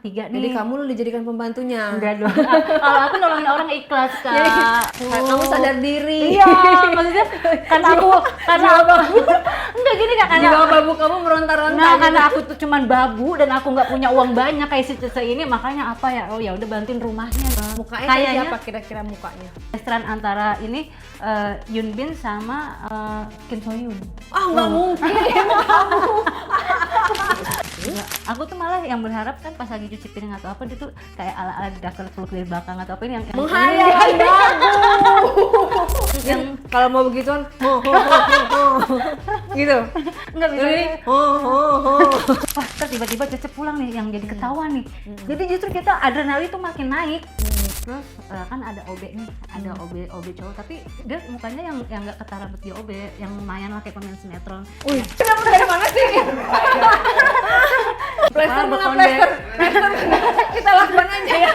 3 Jadi nih. kamu lu dijadikan pembantunya. Enggak dong. Kalau aku nolongin orang ikhlas, Kak. Jadi kamu sadar diri. Iya, maksudnya karena aku enggak gini Kak, karena Jiwa babu kamu meronta-ronta. nah, gitu. karena aku tuh cuman babu dan aku nggak punya uang banyak kayak si Cece ini, makanya apa ya? Oh ya udah bantuin rumahnya. Mukanya kayak Kayaknya siapa kira-kira mukanya? restoran antara ini Yoon Bin sama Kim So Hyun. Ah nggak mungkin. Ya, aku tuh malah yang berharap kan pas lagi cuci piring atau apa dia tuh kayak ala-ala didakar peluk dari belakang atau apa ini yang Menghayal babu. yang Kalau mau begituan, gitu. nggak bisa. Ini, Wah, terus tiba-tiba Cece pulang nih yang jadi ketahuan nih. Jadi justru kita adrenalin tuh makin naik. Terus kan ada OB nih, ada OB cowok tapi dia mukanya yang nggak ketara buat dia OB, yang lumayan lah kayak pemain sinetron. Wih, kenapa dari mana sih? Plester mana plester? Plester kita lakukan aja ya.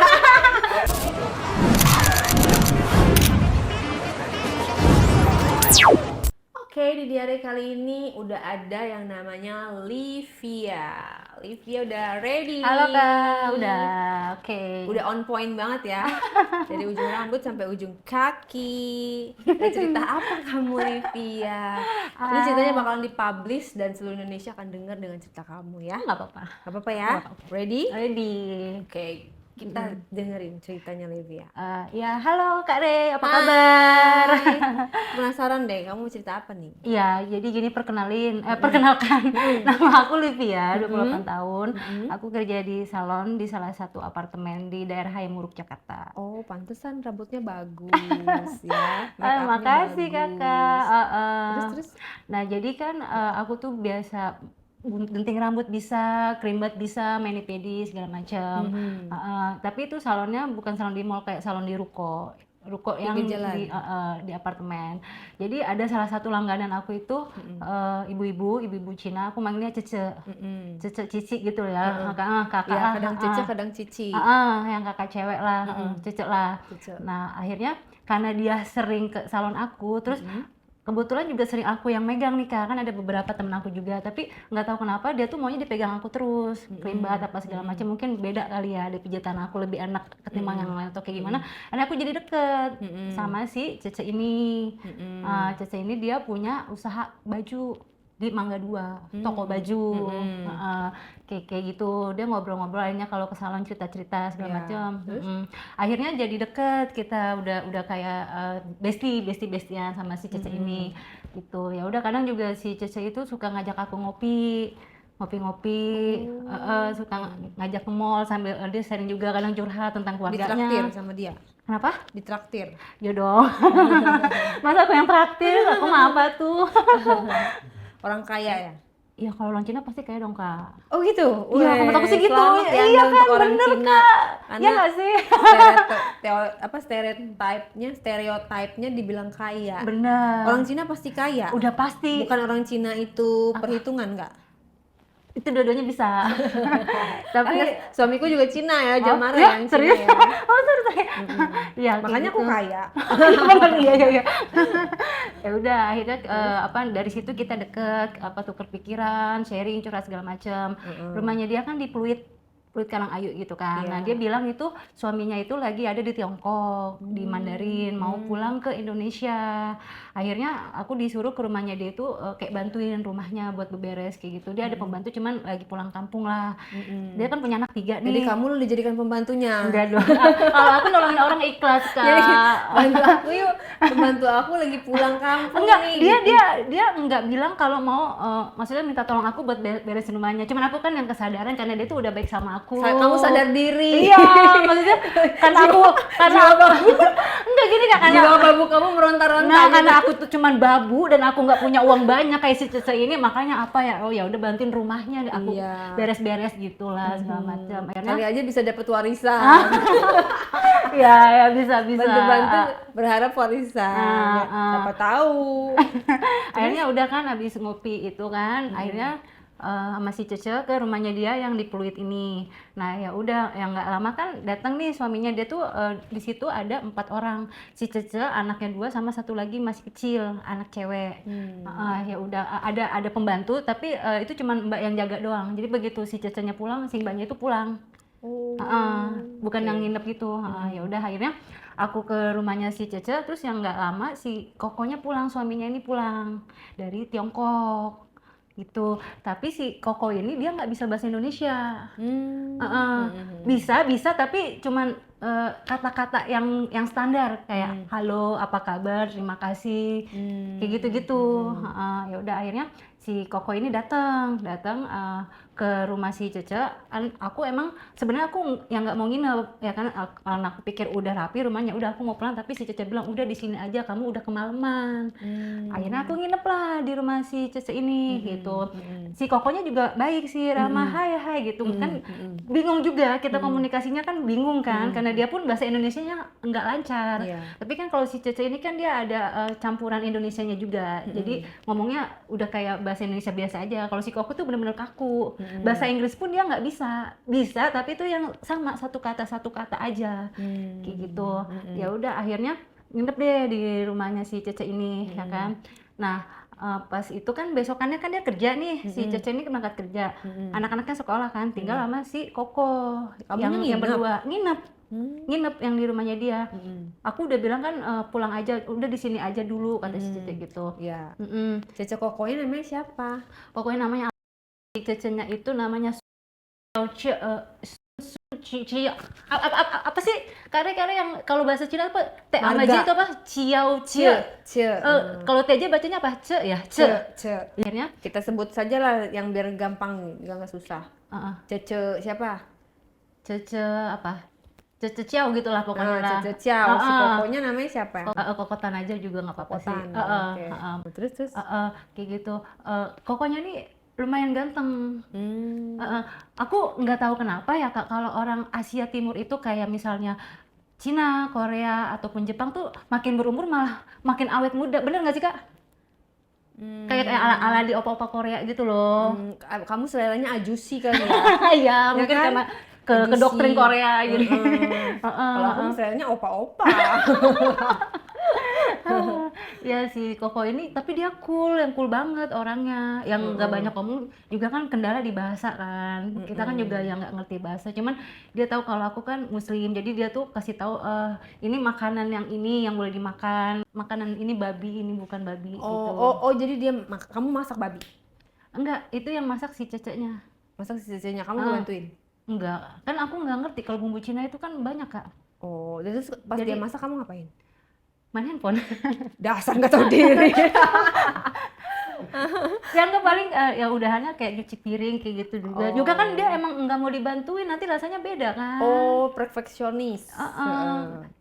Oke, di diary kali ini udah ada yang namanya Livia. Livia udah ready. Halo Kak, udah oke. Udah on point banget ya. Dari ujung rambut sampai ujung kaki. Ada cerita apa kamu, Livia? Ini ceritanya bakalan dipublish dan seluruh Indonesia akan dengar dengan cerita kamu ya. Nggak apa-apa. Gak apa-apa ya? Nggak apa-apa. Ready? Ready. Oke, kita dengerin ceritanya Livia. Ya halo Kak Re, apa kabar? Hai. Penasaran deh, kamu mau cerita apa nih? Iya, jadi gini perkenalkan. Nama aku Livia, 28 tahun. Aku kerja di salon di salah satu apartemen di daerah Hayamuruk, Jakarta. Oh, pantesan rambutnya bagus ya. Make upnya Makasih bagus. Kakak. Terus? Nah, jadi kan aku tuh biasa gunting rambut bisa, creambat bisa, mani-pedi segala macam. Tapi itu salonnya bukan salon di mall, kayak salon di ruko yang Pinggir jalan. di apartemen. Jadi ada salah satu langganan aku itu ibu-ibu Cina, aku manggilnya Cece. Cece Cici gitu ya. Kakak Ya, kadang Cece, kadang Cici. yang kakak cewek lah, Cece lah. Cece. Nah, akhirnya karena dia sering ke salon aku, terus kebetulan juga sering aku yang megang nih Kak, kan ada beberapa temen aku juga, tapi nggak tahu kenapa dia tuh maunya dipegang aku terus, creambat apa segala macam, mungkin beda kali ya, di pijitan aku lebih enak ketimbang yang lain atau kayak gimana. Dan aku jadi deket sama si Cece ini. Cece ini dia punya usaha baju di Mangga 2, toko baju. Kayak gitu, dia ngobrol-ngobrol akhirnya kalau ke salon cerita-cerita segala macam. Akhirnya jadi deket, kita udah kayak bestian sama si Cece ini gitu. Ya udah, kadang juga si Cece itu suka ngajak aku ngopi-ngopi, suka ngajak ke mall sambil dia sering juga kadang curhat tentang keluarganya. Ditraktir sama dia. Kenapa? Ditraktir. Ya dong. Masa aku yang traktir, aku mah apa tuh? Orang kaya ya? Iya, kalau orang Cina pasti kayak dong Kak. Oh gitu? Iya, menurut aku sih gitu. Selamat ya Iya untuk kan, orang bener Cina. Kak. Karena Iya nggak sih? stereotipnya dibilang kaya. Bener. Orang Cina pasti kaya. Udah pasti. Bukan orang Cina itu perhitungan nggak? Itu dua-duanya bisa. Tapi Karena suamiku juga Cina ya, Jamara ya, yang Cina serius? ya. Oh, serius. Iya, kayak Makanya aku gitu. kaya. Iya. Ya udah, akhirnya dari situ kita deket, tukar pikiran, sharing, curhat segala macam. Rumahnya dia kan di Pluit Karangayu gitu kan. Nah, dia bilang itu suaminya itu lagi ada di Tiongkok, di Mandarin, mau pulang ke Indonesia. Akhirnya aku disuruh ke rumahnya dia itu kayak bantuin rumahnya buat beberes kayak gitu. Dia ada pembantu cuman lagi pulang kampung lah. Dia kan punya anak 3 nih. Jadi kamu lu dijadikan pembantunya. Enggak dong. Kalau aku nolongin orang ikhlas Kak. Jadi bantu aku yuk, pembantu aku lagi pulang kampung Enggak, nih. dia enggak bilang kalau mau maksudnya minta tolong aku buat beresin rumahnya. Cuman aku kan yang kesadaran karena dia tuh udah baik sama aku. Kamu sadar diri. Iya, maksudnya karena aku enggak gini Kak, karena Jiwa babu kamu meronta-ronta. nah, karena aku tuh cuman babu dan aku nggak punya uang banyak kayak si Cece ini, makanya apa ya, oh ya udah bantuin rumahnya, aku beres-beres gitulah segala macam. Akhirnya Kali aja bisa dapat warisan. ya bisa. Bantu-bantu berharap warisan. Siapa tahu. Akhirnya udah kan habis ngopi itu kan, akhirnya sama si Cece ke rumahnya dia yang di Pluit ini. Nah ya udah, yang nggak lama kan datang nih suaminya dia tuh, di situ ada 4 orang, si Cece, anaknya 2 sama satu lagi masih kecil, anak cewek. Ya udah, ada pembantu tapi itu cuman mbak yang jaga doang. Jadi begitu si Cecenya pulang, si mbaknya itu pulang. Oh. Bukan Oke. yang nginep gitu. Ya udah akhirnya aku ke rumahnya si Cece, terus yang nggak lama si Kokonya pulang, suaminya ini pulang dari Tiongkok gitu. Tapi si Koko ini dia nggak bisa bahasa Indonesia. Heeh, bisa bisa tapi cuman kata-kata yang standar kayak halo, apa kabar, terima kasih, kayak gitu-gitu. Heeh, ya udah akhirnya si Koko ini datang datang ke rumah si Cece. Aku emang sebenarnya aku yang nggak mau nginep ya kan, karena aku pikir udah rapi rumahnya, udah aku mau pulang, tapi si Cece bilang udah di sini aja, kamu udah kemalaman. Akhirnya aku nginep lah di rumah si Cece ini gitu. Si Kokonya juga baik sih, ramah, hai hai gitu kan. Bingung juga kita komunikasinya kan, bingung kan karena dia pun bahasa Indonesianya nggak lancar. Iya. Tapi kan kalau si Cece ini kan dia ada campuran Indonesianya juga, jadi ngomongnya udah kayak bahasa Indonesia biasa aja. Kalau si Koko tuh bener-bener kaku, bahasa Inggris pun dia nggak bisa tapi itu yang sama satu kata aja, kayak gitu. Ya udah akhirnya nginep deh di rumahnya si Cece ini, ya kan. Nah pas itu kan besokannya kan dia kerja nih, si Cece ini berangkat kerja, anak-anaknya sekolah kan, tinggal sama si Koko. Kamunya yang nginep? berdua nginep yang di rumahnya dia. Aku udah bilang kan pulang aja, udah di sini aja dulu kata si Cece gitu. Ya. Mm-mm. Cece Kokonya namanya siapa? Pokoknya namanya si Cecenya itu namanya apa sih kare-kare yang kalau bahasa Cina apa T sama J Marga. itu apa, Ciao Cie. Ce. Kalau TJ bacanya apa, Ce ya, Ce. Ce. Akhirnya Kita sebut saja lah yang biar gampang, nggak susah. Cece siapa? Cece apa, Cece Ciao gitulah pokoknya lah. Cece Ciao. Si Kokonya namanya siapa? Kokotan aja juga nggak apa-apa sih. Kokotan. Oke. Terus. Kayak gitu. Kokonya nih lumayan ganteng. Aku nggak tahu kenapa ya Kak, kalau orang Asia Timur itu kayak misalnya Cina, Korea ataupun Jepang tuh makin berumur malah makin awet muda, bener nggak sih Kak? Kayak ala-ala di opa-opa Korea gitu loh. Kamu seleranya ajusi kali ya? Ya mungkin kan? karena ke doktrin Korea jadi. Kalau aku seleranya opa-opa. Ya si Koko ini tapi dia cool, yang cool banget orangnya, yang nggak banyak ngomong juga kan, kendala di bahasa kan. Kita kan juga yang nggak ngerti bahasa, cuman dia tahu kalau aku kan muslim, jadi dia tuh kasih tahu ini makanan yang ini yang boleh dimakan, makanan ini babi, ini bukan babi gitu. Oh, jadi dia kamu masak babi? Enggak, itu yang masak si Cecenya. Masak si Cecenya, kamu bantuin? Enggak, kan aku nggak ngerti kalau bumbu Cina itu kan banyak Kak. Oh, terus pas dia masak kamu ngapain? Main handphone. Dasar nggak tahu diri. Yang ke paling ya udahannya kayak cuci piring kayak gitu juga. Juga kan dia emang nggak mau dibantuin, nanti rasanya beda kan. Oh, perfeksionis.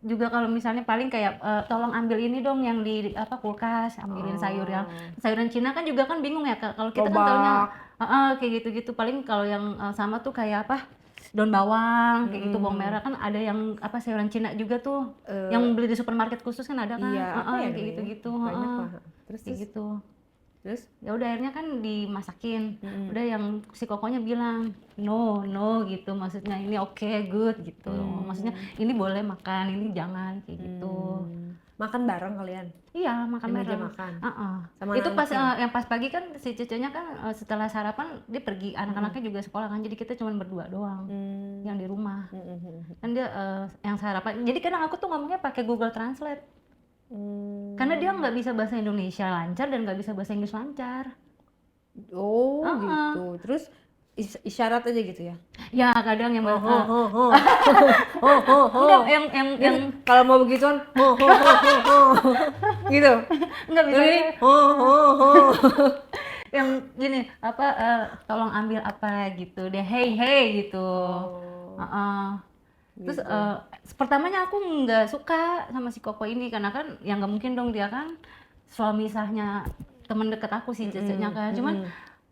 Juga kalau misalnya paling kayak tolong ambil ini dong yang di apa kulkas, ambilin sayur yang sayuran Cina kan juga kan bingung ya Kak. Kalau kita kan taunya kayak gitu-gitu. Paling kalau yang sama tuh kayak apa? Daun bawang kayak gitu, bawang merah kan ada yang apa sayuran Cina juga tuh yang beli di supermarket khusus kan ada kan. Iya, apa ya kayak gitu-gitu. Banyak lah. Terus gitu. Terus Ya udah akhirnya kan dimasakin. Udah yang si Kokonya bilang no gitu, maksudnya ini oke, good gitu. Maksudnya ini boleh makan, ini jangan kayak gitu. Makan bareng kalian? Iya, makan bareng. Makan. Sama itu pas yang pas pagi kan si Cecenya kan setelah sarapan dia pergi, anak-anaknya juga sekolah kan, jadi kita cuma berdua doang yang di rumah. Kan dia yang sarapan, jadi kadang aku tuh ngomongnya pakai Google Translate. Karena dia nggak bisa bahasa Indonesia lancar dan nggak bisa bahasa Inggris lancar. Oh gitu. Terus isyarat aja gitu ya? Ya kadang yang yang kalau mau begituan gitu. Enggak bisa. Yang gini apa tolong ambil apa gitu deh, hey gitu. Terus pertamanya aku nggak suka sama si Koko ini karena kan yang nggak mungkin dong, dia kan suami sahnya teman dekat aku si Cecenya kan. Cuman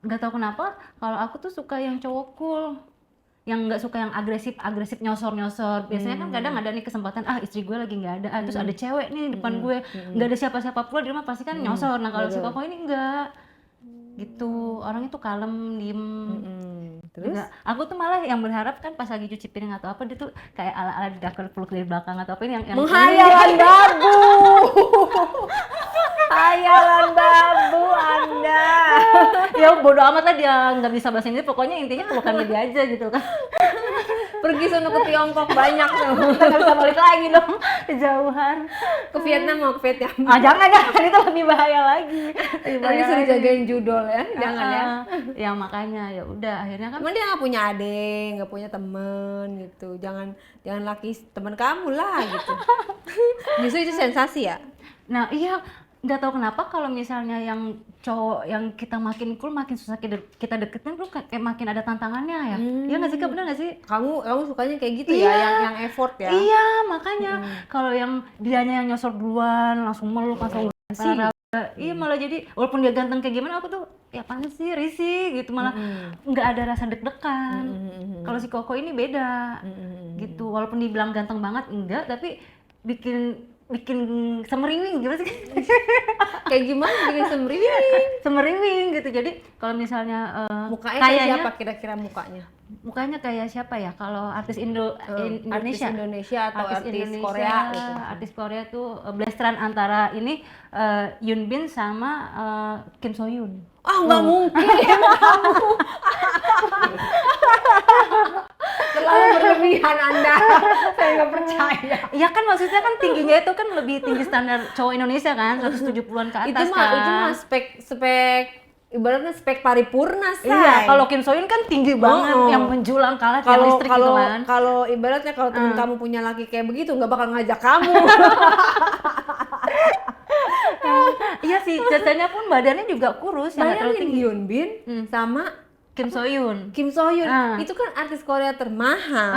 nggak tahu kenapa kalau aku tuh suka yang cowok cool, yang nggak suka yang agresif nyosor. Biasanya kan kadang ada nih kesempatan istri gue lagi nggak ada, terus ada cewek nih depan gue, nggak ada siapa-siapa pula di rumah, pasti kan nyosor. Nah kalau si Koko ini enggak gitu, orangnya tuh kalem, diem. Terus juga, aku tuh malah yang berharap kan pas lagi cuci piring atau apa dia tuh kayak ala-ala di dapur peluk dari belakang atau apa, ini yang menghayalan babu. Hayalan babu Anda. Ya bodo amat lah dia nggak bisa bahasa Inggris, pokoknya intinya pelukan dia aja gitu kan. Pergi sono ke Tiongkok banyak tuh. Kita nggak bisa balik lagi dong, kejauhan. Ke Vietnam mau ke Vietnam. Ah jangan, itu lebih bahaya lagi. Lebih Nanti bahaya suruh lagi. jagain judol ya, jangan ya. Ya makanya ya udah akhirnya kan Cuman dia nggak punya adik, nggak punya temen gitu. Jangan laki teman kamu lah gitu. Justru itu sensasi ya. nah iya nggak tahu kenapa kalau misalnya yang cowok yang kita makin cool makin susah kita deketin tuh kayak makin ada tantangannya ya. Iya nggak sih Kak, bener nggak sih? Kamu sukanya kayak gitu Iya. ya, yang effort ya. Iya makanya kalau yang dianya yang nyosor duluan langsung meluk langsung Sih. iya malah jadi walaupun dia ganteng kayak gimana aku tuh ya apaan sih risih gitu, malah nggak ada rasa deg-degan. Kalau si Koko ini beda gitu, walaupun dibilang ganteng banget enggak, tapi bikin semeriwing gimana sih? Kayak gimana bikin semriwing? Semeriwing gitu. Jadi kalau misalnya Mukanya kayak kayaknya siapa kira-kira mukanya? mukanya kayak siapa ya kalau artis Indonesia? Artis Indonesia atau artis Indonesia, Korea gitu. artis Korea tuh blasteran antara ini Yoon Bin sama Kim So Hyun. Ah nggak mungkin kamu. Terlalu berlebihan Anda. Saya nggak percaya. Iya kan maksudnya kan tingginya itu kan lebih tinggi standar cowok Indonesia kan, 170-an ke atas Itu mah spek ibaratnya spek paripurna say. Iya, kalau Kim So Hyun kan tinggi banget, yang menjulang kalah kayak listrik gitu kan. Kalau ibaratnya kalau temen kamu punya laki kayak begitu nggak bakal ngajak kamu. Iya sih, cacanya pun badannya juga kurus, yang nggak terlalu Bayangin tinggi. Hyun Bin sama Kim So Hyun. Kim So Hyun, itu kan artis Korea termahal.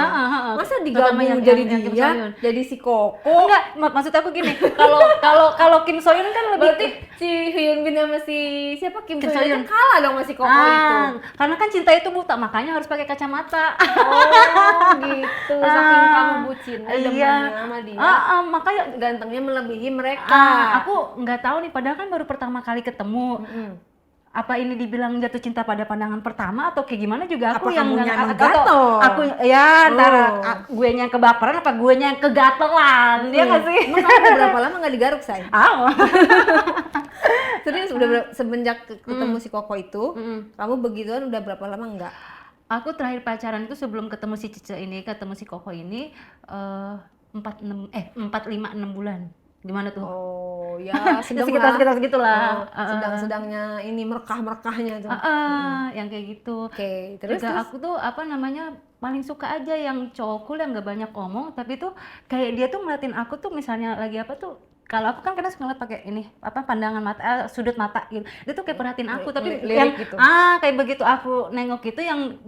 Masa Terutama digabung yang jadi Kim So dia, Hyun. jadi si Koko? Enggak, maksud aku gini, kalau Kim So Hyun kan lebih Berarti si Hyun Bin sama si siapa Kim So So Hyun Hyun. kan kalah dong sama si Koko itu. karena kan cinta itu buta, makanya harus pakai kacamata. Oh gitu, saking kamu bucin, Iya. sama dia. Makanya Gantengnya melebihi mereka. aku nggak tahu nih, padahal kan baru pertama kali ketemu. Apa ini dibilang jatuh cinta pada pandangan pertama atau kayak gimana juga aku Apa yang kamunya nggak- emang atau gatel? aku ya antara gue yang kebaperan apa gue yang kegatelan, dia nggak sih? Emang kamu udah berapa lama nggak digaruk say? Serius udah semenjak ketemu si Koko itu, kamu begituan udah berapa lama enggak? Aku terakhir pacaran itu sebelum ketemu si Cice ini, ketemu si Koko ini 4-5-6 bulan. Gimana tuh? Oh ya sedang sekitar segitulah. sedang-sedangnya ini merekah-merekahnya tuh. Yang kayak gitu. Oke, terus Juga aku tuh apa namanya paling suka aja yang cowok cool yang nggak banyak omong, tapi tuh kayak dia tuh ngeliatin aku tuh misalnya lagi apa tuh, kalau aku kan kadang suka ngeliat pakai ini apa pandangan mata, sudut mata gitu. Dia tuh kayak perhatiin aku, tapi lirik yang gitu. kayak begitu aku nengok itu yang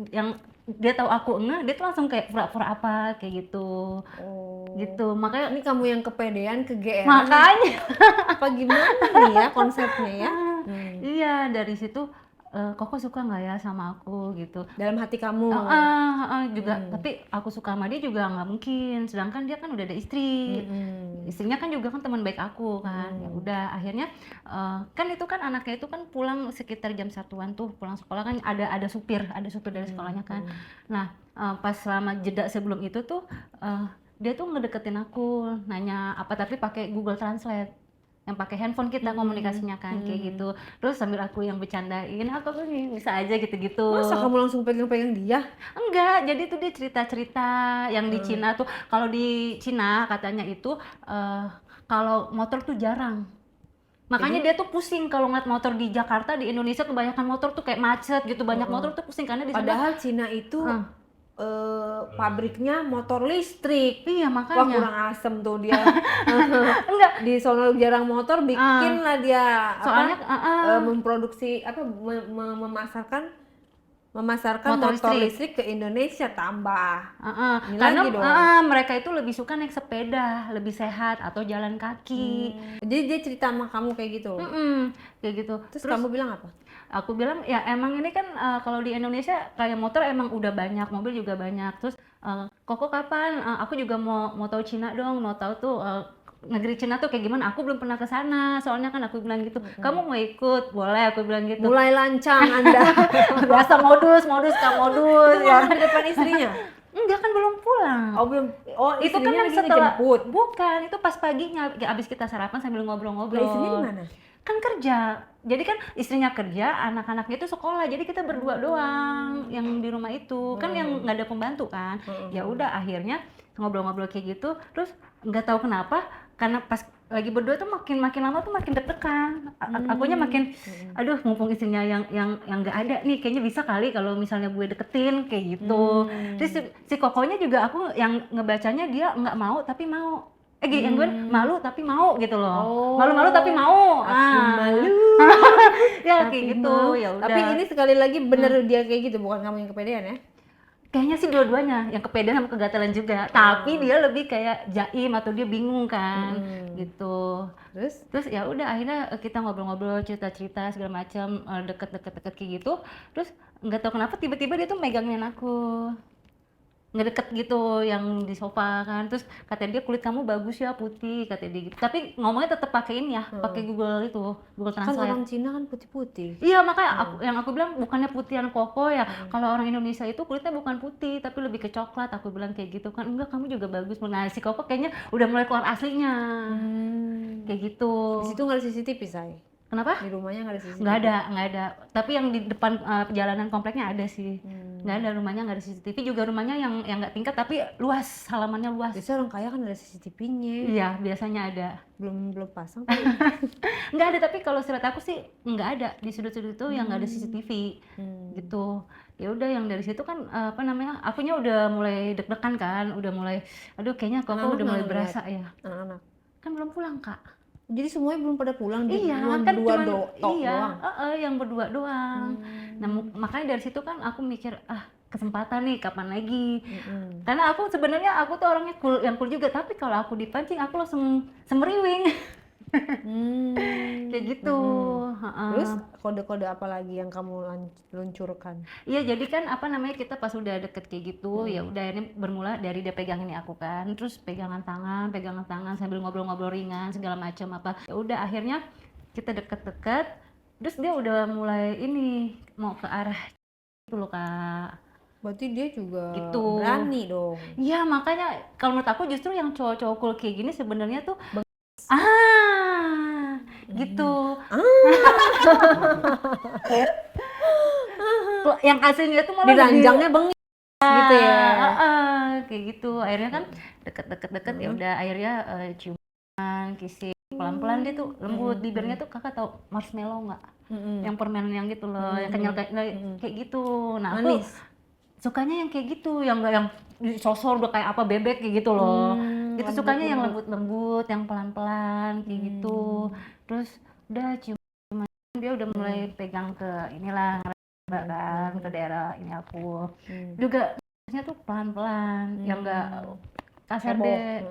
dia tahu aku enggak, dia tuh langsung kayak pura-pura apa kayak gitu. Gitu. Makanya ini kamu yang kepedean, kegeeran. makanya Apa gimana nih ya konsepnya ya? iya dari situ Koko suka nggak ya sama aku gitu. Dalam hati kamu. Juga tapi aku suka sama dia juga nggak mungkin, sedangkan dia kan udah ada istri. Istrinya kan juga kan teman baik aku kan. Ya udah akhirnya kan itu kan anaknya itu kan pulang sekitar jam 1-an tuh, pulang sekolah kan ada supir dari sekolahnya kan. Nah pas selama jeda sebelum itu tuh dia tuh ngedeketin aku, nanya apa tapi pakai Google Translate, yang pakai handphone kita komunikasinya kan kayak gitu. Terus sambil aku yang bercandain, aku tuh bisa aja gitu-gitu. Masa kamu langsung pegang-pegang dia? Enggak, jadi tuh dia cerita-cerita yang di Cina tuh. Kalau di Cina katanya itu kalau motor tuh jarang. Makanya dia tuh pusing kalau ngeliat motor di Jakarta, di Indonesia kebanyakan motor tuh kayak macet gitu, banyak motor tuh pusing karena di sana. Padahal Cina itu pabriknya motor listrik. Iya Wah makanya. kurang asem tuh dia. Enggak. Di sono jarang motor, bikin lah dia Soalnya memproduksi apa memasarkan motor listrik ke Indonesia tambah. Ini karena lagi dong. mereka itu lebih suka naik sepeda, lebih sehat atau jalan kaki. Jadi dia cerita sama kamu kayak gitu. Kayak gitu. Terus kamu bilang apa? Aku bilang ya emang ini kan kalau di Indonesia kayak motor emang udah banyak, mobil juga banyak. Terus Koko kapan? Aku juga mau tahu Cina dong, mau tahu tuh negeri Cina tuh kayak gimana. Aku belum pernah ke sana. Soalnya kan aku bilang gitu. Kamu mau ikut? Boleh, aku bilang gitu. Mulai lancang Anda. Biasa modus Itu ya. di depan istrinya. Enggak kan belum pulang. Oh belum. Oh Itu kan istrinya yang lagi setelah ngejemput. Bukan, itu pas paginya abis kita sarapan sambil ngobrol-ngobrol. Lah, istrinya di mana? kan kerja, jadi kan istrinya kerja, anak-anaknya itu sekolah, jadi kita berdua doang yang di rumah itu, kan yang nggak ada pembantu kan. Ya udah akhirnya ngobrol-ngobrol kayak gitu, terus nggak tahu kenapa, karena pas lagi berdua tuh makin makin lama tuh makin deg-degan. Akunya makin, aduh mumpung istrinya yang nggak ada nih, kayaknya bisa kali kalau misalnya gue deketin kayak gitu. Terus si Kokonya juga aku yang ngebacanya dia nggak mau tapi mau. Yang gue malu tapi mau gitu loh. Malu-malu tapi mau. Aku malu Ya tapi kayak gitu. mau. Ya udah. Tapi ini sekali lagi bener dia kayak gitu, bukan kamu yang kepedean ya? Kayaknya sih dua-duanya, yang kepedean sama kegatalan juga. Tapi dia lebih kayak jaim atau dia bingung kan, gitu. Terus ya udah akhirnya kita ngobrol-ngobrol, cerita-cerita segala macam, deket-deket kayak gitu. Terus nggak tahu kenapa tiba-tiba dia tuh megangin aku. Ngedeket gitu yang di sofa kan, terus katanya dia kulit kamu bagus ya putih, katanya dia gitu, tapi ngomongnya tetap pakai ini ya, pakai Google Kan Translate. orang Cina kan putih-putih. Iya makanya aku bilang bukannya putihan koko ya, kalau orang Indonesia itu kulitnya bukan putih tapi lebih ke coklat, aku bilang kayak gitu kan. Enggak, kamu juga bagus. Nah si Koko kayaknya udah mulai keluar aslinya, kayak gitu. Di situ nggak ada CCTV, say? Kenapa? Di rumahnya nggak ada CCTV? Nggak ada. Tapi yang di depan jalanan kompleknya ada sih. Nggak ada, rumahnya nggak ada CCTV, juga rumahnya yang nggak tingkat tapi luas, halamannya luas. Biasanya orang kaya kan ada CCTV-nya. Iya, biasanya ada. Belum pasang. Nggak ada, tapi kalau seret aku sih nggak ada di sudut-sudut itu yang nggak ada CCTV gitu. Ya udah, yang dari situ kan apa namanya, akunya udah mulai deg-degan kan, udah mulai aduh kayaknya Koko udah mulai berasa ya. Anak-anak Kan belum pulang Kak. jadi semuanya belum pada pulang, Iya kan doang. yang berdua doang. Nah makanya dari situ kan aku mikir, kesempatan nih kapan lagi. Karena aku sebenarnya aku tuh orangnya cool juga, tapi kalau aku dipancing aku langsung semeriwing. Kayak gitu. Terus kode-kode apa lagi yang kamu luncurkan? Iya, jadi kan apa namanya, kita pas udah deket kayak gitu, ya udah ini bermula dari dia pegang ini aku kan, terus pegangan tangan sambil ngobrol-ngobrol ringan segala macam apa. Ya udah akhirnya kita deket-deket, terus dia udah mulai ini mau ke arah itu loh Kak. Berarti dia juga Gitu. berani dong. Iya, makanya kalau menurut aku justru yang cowok-cowok cool kayak gini sebenarnya tuh gitu. Yang aslinya tuh malah Diranjangnya bengis gitu ya. Kayak gitu. Akhirnya kan deket ya udah, akhirnya ciuman, kissing pelan-pelan, dia tuh lembut bibirnya tuh. Kakak tau marshmallow nggak? Yang permen yang gitu loh, yang kenyal kayak gitu. Nah aku sukanya yang kayak gitu, yang nggak yang sosor udah kayak apa bebek kayak gitu loh. Itu sukanya yang lembut-lembut, yang pelan-pelan kayak gitu. Terus udah ciuman, dia udah mulai pegang ke inilah kan, ke daerah ini aku. Juga tuh pelan-pelan, yang nggak kasar deh.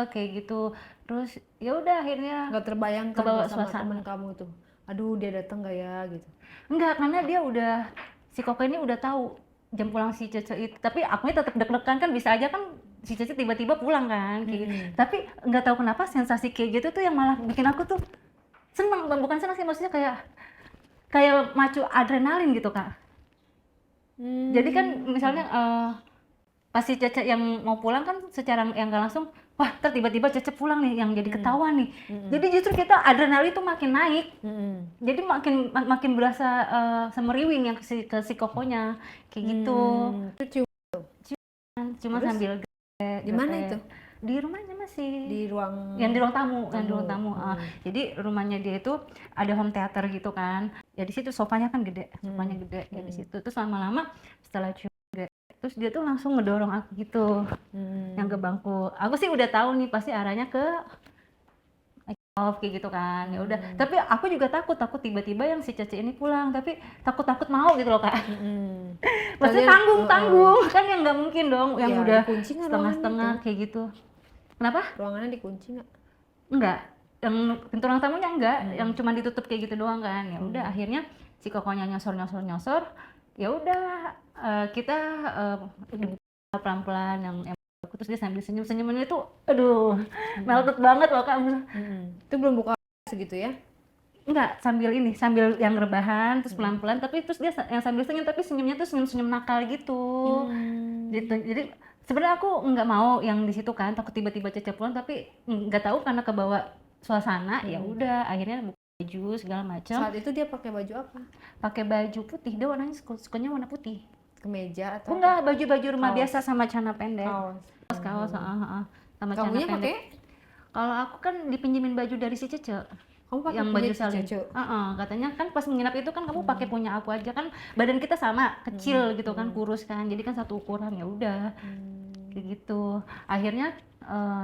Kayak gitu. Terus ya udah akhirnya nggak terbayangkan kebawa sama suasana. temen kamu tuh, aduh dia datang nggak ya gitu? Enggak, karena dia udah, si Koko ini udah tahu jam pulang si Cece itu. Tapi akunya tetap deg-degan kan, bisa aja kan si Cece tiba-tiba pulang kan kayak gitu. Tapi nggak tahu kenapa sensasi kayak gitu tuh yang malah bikin aku tuh seneng, bukan seneng sih, maksudnya kayak macu adrenalin gitu Kak. Jadi kan misalnya pas si Cece yang mau pulang kan secara yang nggak langsung, wah tiba-tiba Cece pulang nih, yang jadi ketahuan nih. Jadi justru kita adrenalin tuh makin naik. Jadi makin berasa semeriwing yang ke si Kokonya kayak gitu. Cuma sambil di mana itu? Di rumahnya masih. Di ruang tamu. Jadi rumahnya dia itu ada home theater gitu kan. Ya di situ sofanya kan gede, ya di situ. Terus lama-lama setelah cium, terus dia tuh langsung ngedorong aku gitu, yang ke bangku. Aku sih udah tahu nih pasti arahnya ke off kayak gitu kan. Ya udah, tapi aku juga takut tiba-tiba yang si Cece ini pulang, tapi takut mau gitu loh Kak. Maksudnya tanggung kan, yang nggak mungkin dong yang udah setengah-setengah kayak gitu. Kenapa? Ruangannya dikunci nggak? Enggak, yang pintu ruang tamunya enggak, yang cuma ditutup kayak gitu doang kan. Ya udah akhirnya si Kokonya nyosor, ya udah kita pelan-pelan yang aku, terus dia sambil senyum-senyuman itu, aduh melted banget loh Kak. Itu belum buka segitu ya? Enggak, sambil yang rebahan, terus pelan-pelan, tapi terus dia yang sambil senyum, tapi senyumnya tuh senyum-senyum nakal gitu. Jadi sebenarnya aku nggak mau yang di situ kan, takut tiba-tiba Cece pulang, tapi nggak tahu karena kebawa suasana, ya udah akhirnya baju segala macam. Saat itu dia pakai baju apa? Pakai baju putih, dia warnanya sukanya warna putih. Kemeja atau Enggak, baju-baju rumah kaos? biasa sama celana pendek. Kaos. Kaos, sama celana Kamunya pendek. pakai? Kalau aku kan dipinjemin baju dari si Cece. Kamu pakai Yang punya baju si salin. Cece? Katanya kan pas menginap itu kan kamu pakai punya aku aja kan, badan kita sama, kecil gitu kan, kurus kan. Jadi kan satu ukuran, ya udah. Kayak gitu. Akhirnya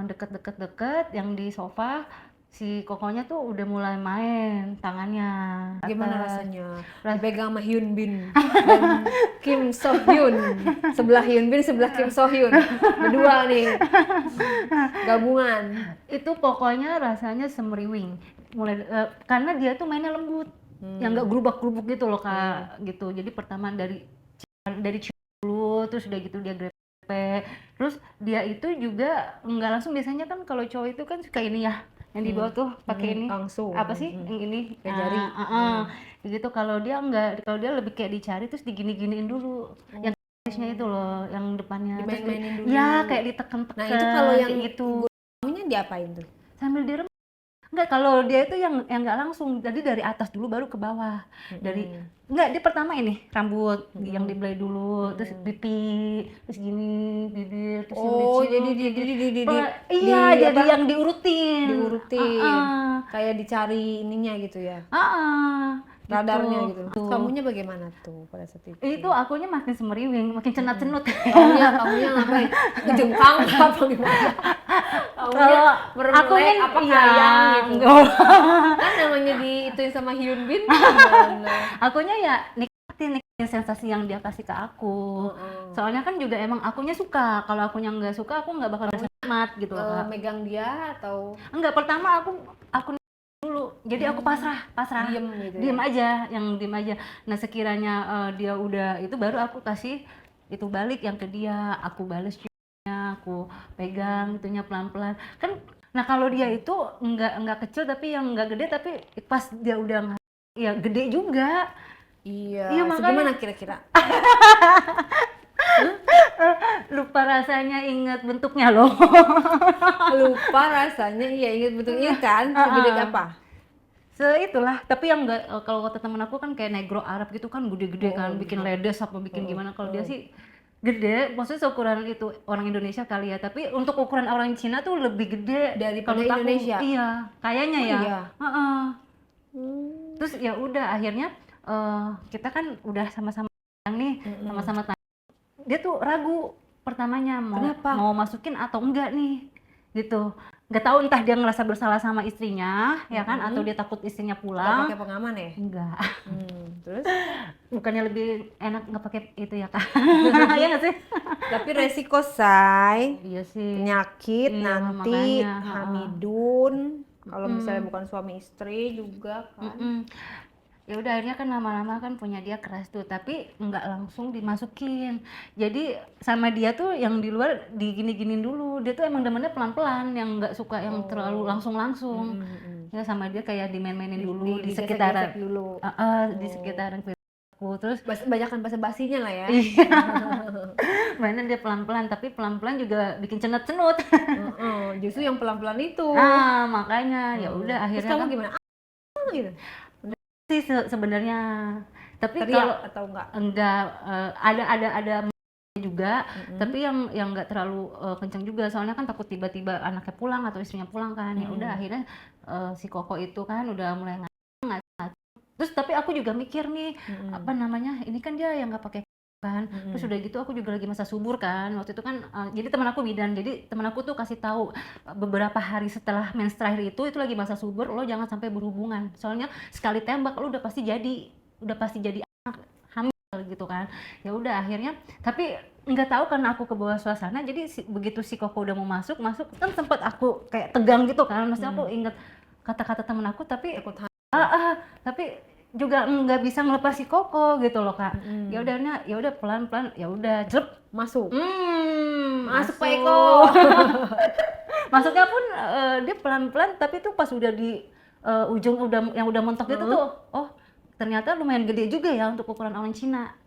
deket yang di sofa si Kokonya tuh udah mulai main tangannya. Gimana rasanya? Dipegang sama Hyun Bin dan Kim So Hyun. Sebelah Hyun Bin, sebelah Kim So Hyun. Berdua nih. Gabungan. Itu pokoknya rasanya semeriwing. Mulai karena dia tuh mainnya lembut. Yang enggak gerubak-gerubuk gitu loh, Kak. Gitu. Jadi pertama dari cium dulu, terus udah gitu dia grepe. Terus dia itu juga nggak langsung, biasanya kan kalau cowok itu kan suka ini ya, yang di bawah tuh pakai ini langsung. apa sih yang ini kayak jari. Gitu. Kalau dia enggak, kalau dia lebih kayak dicari terus digini-giniin dulu. Yang nya itu loh, yang depannya Dimain-mainin dulu. Ya, kayak diteken-teken. Nah, itu kalau yang gitu. Kamunya diapain tuh? Sambil direm. Enggak, kalau dia itu yang enggak langsung. Jadi dari atas dulu baru ke bawah. Enggak, dia pertama ini rambut yang dibelai dulu, terus pipi, terus gini, bibir, terus jadi iya, jadi yang diurutin. Kayak dicari ininya gitu ya. gitu. Radarnya gitu. Kamunya bagaimana tuh pada saat itu? Itu akunya makin semeriwing, makin cenat-cenut. Kamunya ngapain? Ngejengkang apa gimana? Kamunya akunya apa iya, kayang gitu. Kan namanya diituin sama Hyun Bin. Akunya ya nikmatin sensasi yang dia kasih ke aku. Soalnya kan juga emang akunya suka. Kalau akunya nggak suka, aku nggak bakal nikmat gitu loh. Megang dia atau enggak, pertama aku dulu. Jadi aku pasrah. Diem gitu. Diem aja, diem aja. Nah, sekiranya dia udah itu, baru aku kasih itu balik yang ke dia, aku bales juga, aku pegang itunya pelan-pelan. Kan nah kalau dia itu enggak kecil tapi yang enggak gede, tapi pas dia udah ya gede juga. Iya, makanya gimana kira-kira? Lupa rasanya, ingat bentuknya loh. Lupa rasanya, iya ingat bentuknya kan, segede apa? Itulah, tapi yang enggak, kalau kata temen aku kan kayak negro Arab gitu kan, gede-gede kan, bikin ledes apa bikin gimana. Kalau dia sih gede, maksudnya seukuran itu orang Indonesia kali ya, tapi untuk ukuran orang Cina tuh lebih gede daripada kalau Indonesia. Iya, kayaknya ya. Iya. Terus ya udah, akhirnya kita kan udah sama-sama nih, sama-sama dia tuh ragu pertamanya mau masukin atau enggak nih, gitu. Nggak tahu entah dia ngerasa bersalah sama istrinya, ya kan, atau dia takut istrinya pulang. Nggak pakai pengaman ya? Enggak. Terus? Bukannya lebih enak nggak pakai itu ya, Kak? Iya nggak sih? Tapi resiko, say. Iya sih. Penyakit nanti, makanya, hamidun. Kalau misalnya bukan suami istri juga kan. Ya udah, akhirnya kan lama-lama kan punya dia keras tuh, tapi nggak langsung dimasukin. Jadi sama dia tuh yang di luar digini-giniin dulu. Dia tuh emang demennya pelan-pelan, yang nggak suka yang terlalu langsung-langsung. Ya sama dia kayak dimain-mainin dulu di sekitaran dulu. Di sekitaran aku. Terus banyakan basa-basinya lah ya. mainnya dia pelan-pelan, tapi pelan-pelan juga bikin cenut-cenut. Justru yang pelan-pelan itu. Makanya ya udah akhirnya. Terus kamu gimana? Gitu. Sih sebenarnya, tapi kalau atau enggak, ada juga, tapi yang enggak terlalu kencang juga, soalnya kan takut tiba-tiba anaknya pulang atau istrinya pulang kan. Ya udah akhirnya si Koko itu kan udah mulai nggak. Terus tapi aku juga mikir nih, apa namanya, ini kan dia yang nggak pakai kan. Terus udah gitu aku juga lagi masa subur kan waktu itu kan. Jadi teman aku bidan, jadi teman aku tuh kasih tahu beberapa hari setelah mens terakhir itu lagi masa subur, lo jangan sampai berhubungan, soalnya sekali tembak lo udah pasti jadi anak hamil gitu kan. Ya udah akhirnya, tapi nggak tahu karena aku ke bawah suasana, jadi begitu si Koko udah mau masuk kan sempat aku kayak tegang gitu kan. Maksudnya aku inget kata-kata temen aku, tapi tapi juga nggak bisa ngelepas si Koko gitu loh, Kak. Ya udah pelan-pelan, ya udah jep masuk. Masuk Pak Eko. Masuknya pun dia pelan-pelan, tapi tuh pas udah di ujung yang udah mentok itu tuh, oh ternyata lumayan gede juga ya untuk ukuran orang Cina.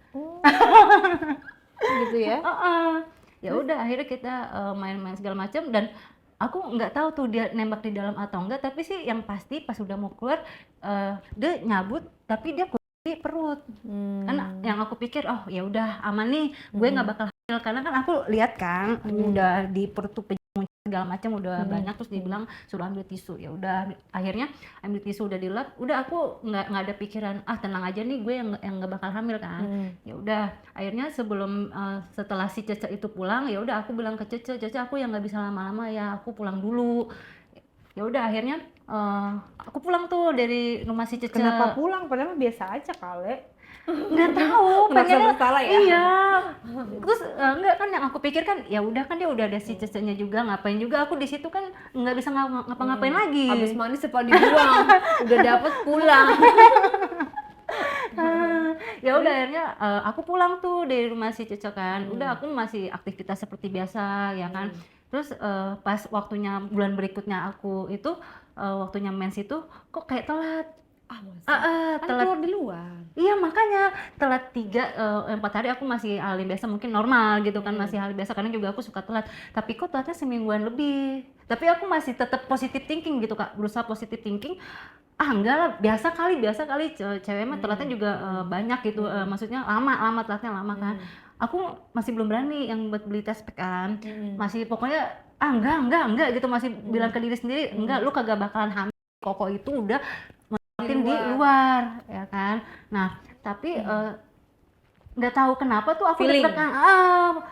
Gitu ya. Ya udah akhirnya kita main-main segala macam, dan aku nggak tahu tuh dia nembak di dalam atau enggak, tapi sih yang pasti pas udah mau keluar dia nyabut tapi dia di perut. Kan yang aku pikir oh ya udah aman nih, gue nggak bakal hamil karena kan aku lihat kan udah di perut tuh segala macam udah banyak, terus dia bilang suruh ambil tisu. Ya udah akhirnya ambil tisu, udah dilap, udah aku nggak ada pikiran tenang aja nih gue yang nggak bakal hamil kan. Ya udah akhirnya setelah si Cece itu pulang, ya udah aku bilang ke Cece aku yang nggak bisa lama-lama ya, aku pulang dulu. Ya udah akhirnya aku pulang tuh dari rumah si Cece. Kenapa pulang? Padahal biasa aja kali. Nggak tahu, Merasa pengennya bersalah ya? iya. Terus enggak kan yang aku pikir kan ya udah kan dia udah ada si Cecenya juga, ngapain juga aku di situ kan nggak bisa ngapa-ngapain lagi. Habis mandi setelah dibuang, udah dapet pulang. Ya udah akhirnya aku pulang tuh dari rumah si Cece kan. Udah aku masih aktivitas seperti biasa ya kan. Terus pas waktunya bulan berikutnya aku itu waktunya mens itu kok kayak telat. Kan Telat. keluar di luar. Iya makanya telat 3-4 hari aku masih hal yang biasa, mungkin normal gitu kan, masih hal biasa karena juga aku suka telat. Tapi kok telatnya semingguan lebih. Tapi aku masih tetap positive thinking gitu Kak, berusaha positive thinking. Enggak lah, biasa kali cewek mah telatnya juga banyak gitu, maksudnya lama telatnya lama kan. Aku masih belum berani yang buat beli tes pack kan. Masih pokoknya enggak gitu, masih bilang ke diri sendiri, enggak lu kagak bakalan hamil. Koko itu udah di luar ya kan. Nah tapi nggak tahu kenapa tuh aku deg-degan,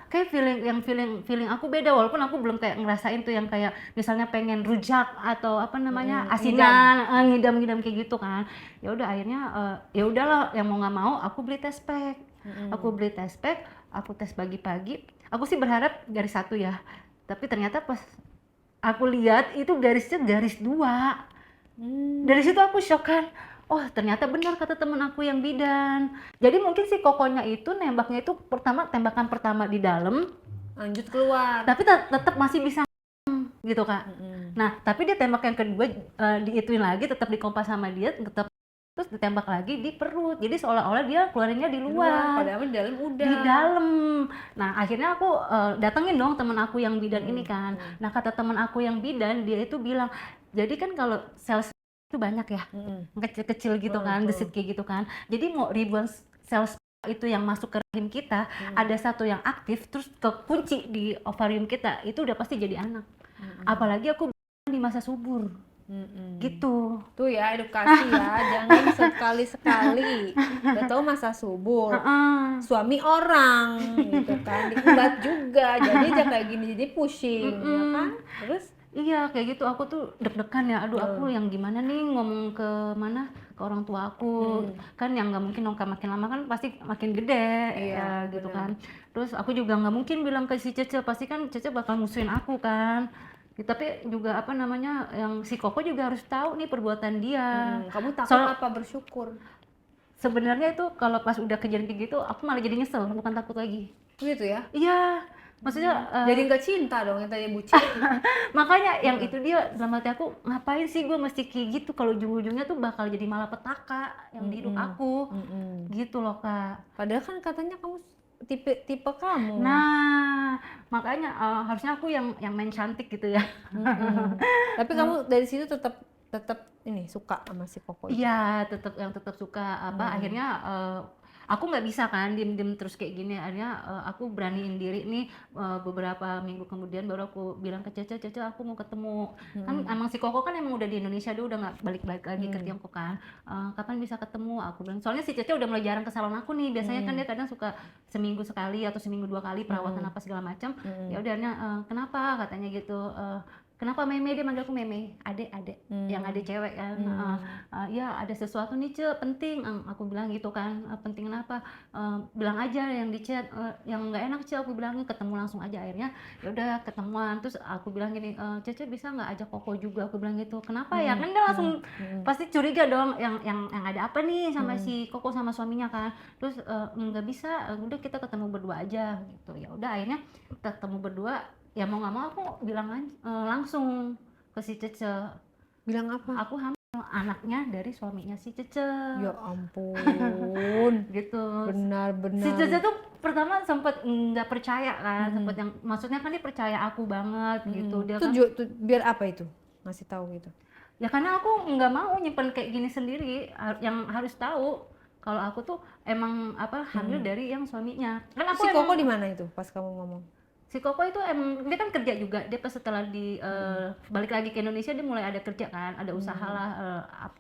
kayak feeling aku beda, walaupun aku belum kayak ngerasain tuh yang kayak misalnya pengen rujak atau apa namanya asinan, ngidam kayak gitu kan. Ya udah akhirnya ya udahlah yang mau nggak mau aku beli test pack. Aku tes pagi-pagi. Aku sih berharap garis 1 ya, tapi ternyata pas aku lihat itu garisnya garis 2. Dari situ aku shock kan, oh ternyata benar kata temen aku yang bidan. Jadi mungkin si kokonya itu nembaknya itu tembakan pertama di dalam, lanjut keluar. tapi tetap masih bisa gitu Kak. Nah tapi dia tembak yang kedua diituin lagi, tetap dikompas sama dia, tetap terus ditembak lagi di perut. Jadi seolah-olah dia keluarinnya di luar. Padahal di dalam udah. Di dalam. Nah akhirnya aku datengin dong temen aku yang bidan ini kan. Nah kata temen aku yang bidan, dia itu bilang, jadi kan kalau sel itu banyak ya, kecil-kecil gitu kan, gesit kayak gitu kan. Jadi mau ribuan sel itu yang masuk ke rahim kita, ada satu yang aktif terus kekunci di ovarium kita, itu udah pasti jadi anak. Apalagi aku di masa subur. Gitu. Tuh ya edukasi ya, jangan sekali-sekali udah tahu masa subur, suami orang gitu kan, diembat juga, jadi aja kayak gini, jadi pusing ya kan. Terus iya kayak gitu, aku tuh deg-degan ya, aduh aku yang gimana nih ngomong ke mana, ke orang tua aku, kan yang nggak mungkin dong, makin lama kan pasti makin gede ya gitu kan. Terus aku juga nggak mungkin bilang ke si Cece, pasti kan Cece bakal musuhin aku kan. Tapi juga apa namanya, yang si Koko juga harus tahu nih perbuatan dia. Kamu takut apa bersyukur? Sebenarnya itu kalau pas udah kejadian kayak gitu, aku malah jadi nyesel, bukan takut lagi. Gitu ya? Iya, maksudnya jadi nggak cinta dong yang tadi bucin. makanya yang itu dia dalam hati aku, ngapain sih gue mesti kayak gitu, kalau ujung-ujungnya tuh bakal jadi malapetaka yang di hidup aku. Gitu loh Kak. Padahal kan katanya kamu tipe kamu. Nah makanya harusnya aku yang main cantik gitu ya. Tapi kamu dari situ tetap ini suka sama si Koko itu? Iya tetap suka apa. Akhirnya aku nggak bisa kan diem terus kayak gini. Akhirnya aku beraniin diri nih, beberapa minggu kemudian baru aku bilang ke Cece aku mau ketemu. Kan emang si Koko kan emang udah di Indonesia, dia udah nggak balik lagi ke Tiongkok kan. Kapan bisa ketemu, aku bilang, soalnya si Cece udah mulai jarang ke salon aku nih. Biasanya kan dia kadang suka seminggu sekali atau seminggu 2 kali perawatan apa segala macam. Ya udah akhirnya kenapa katanya gitu, kenapa Meme, dia manggil aku Meme, adek yang adek cewek kan. Ya ada sesuatu nih penting, aku bilang gitu kan. Penting kenapa, bilang aja yang di chat, yang nggak enak aku bilangnya, ketemu langsung aja. Akhirnya ya udah ketemuan, terus aku bilang gini, Cece bisa nggak ajak Koko juga, aku bilang gitu. Kenapa ya, kan dia langsung pasti curiga dong, yang ada apa nih sama si Koko sama suaminya kan. Terus nggak bisa, udah kita ketemu berdua aja gitu. Ya udah akhirnya ketemu berdua. Ya mau nggak mau aku bilang langsung ke si Cece. Bilang apa? Aku hamil anaknya dari suaminya si Cece. Ya ampun. Gitu. Benar-benar. Si Cece tuh pertama sempet nggak percaya kan, sempet yang maksudnya kan dia percaya aku banget gitu. Dia kan Biar apa itu? Ngasih tahu gitu. ya karena aku nggak mau nyimpen kayak gini sendiri, yang harus tahu kalau aku tuh emang hamil dari yang suaminya. Kan aku Si emang Koko di mana itu pas kamu ngomong? si Koko itu emang dia kan kerja juga. Dia pas setelah balik lagi ke Indonesia dia mulai ada kerja kan, ada usaha lah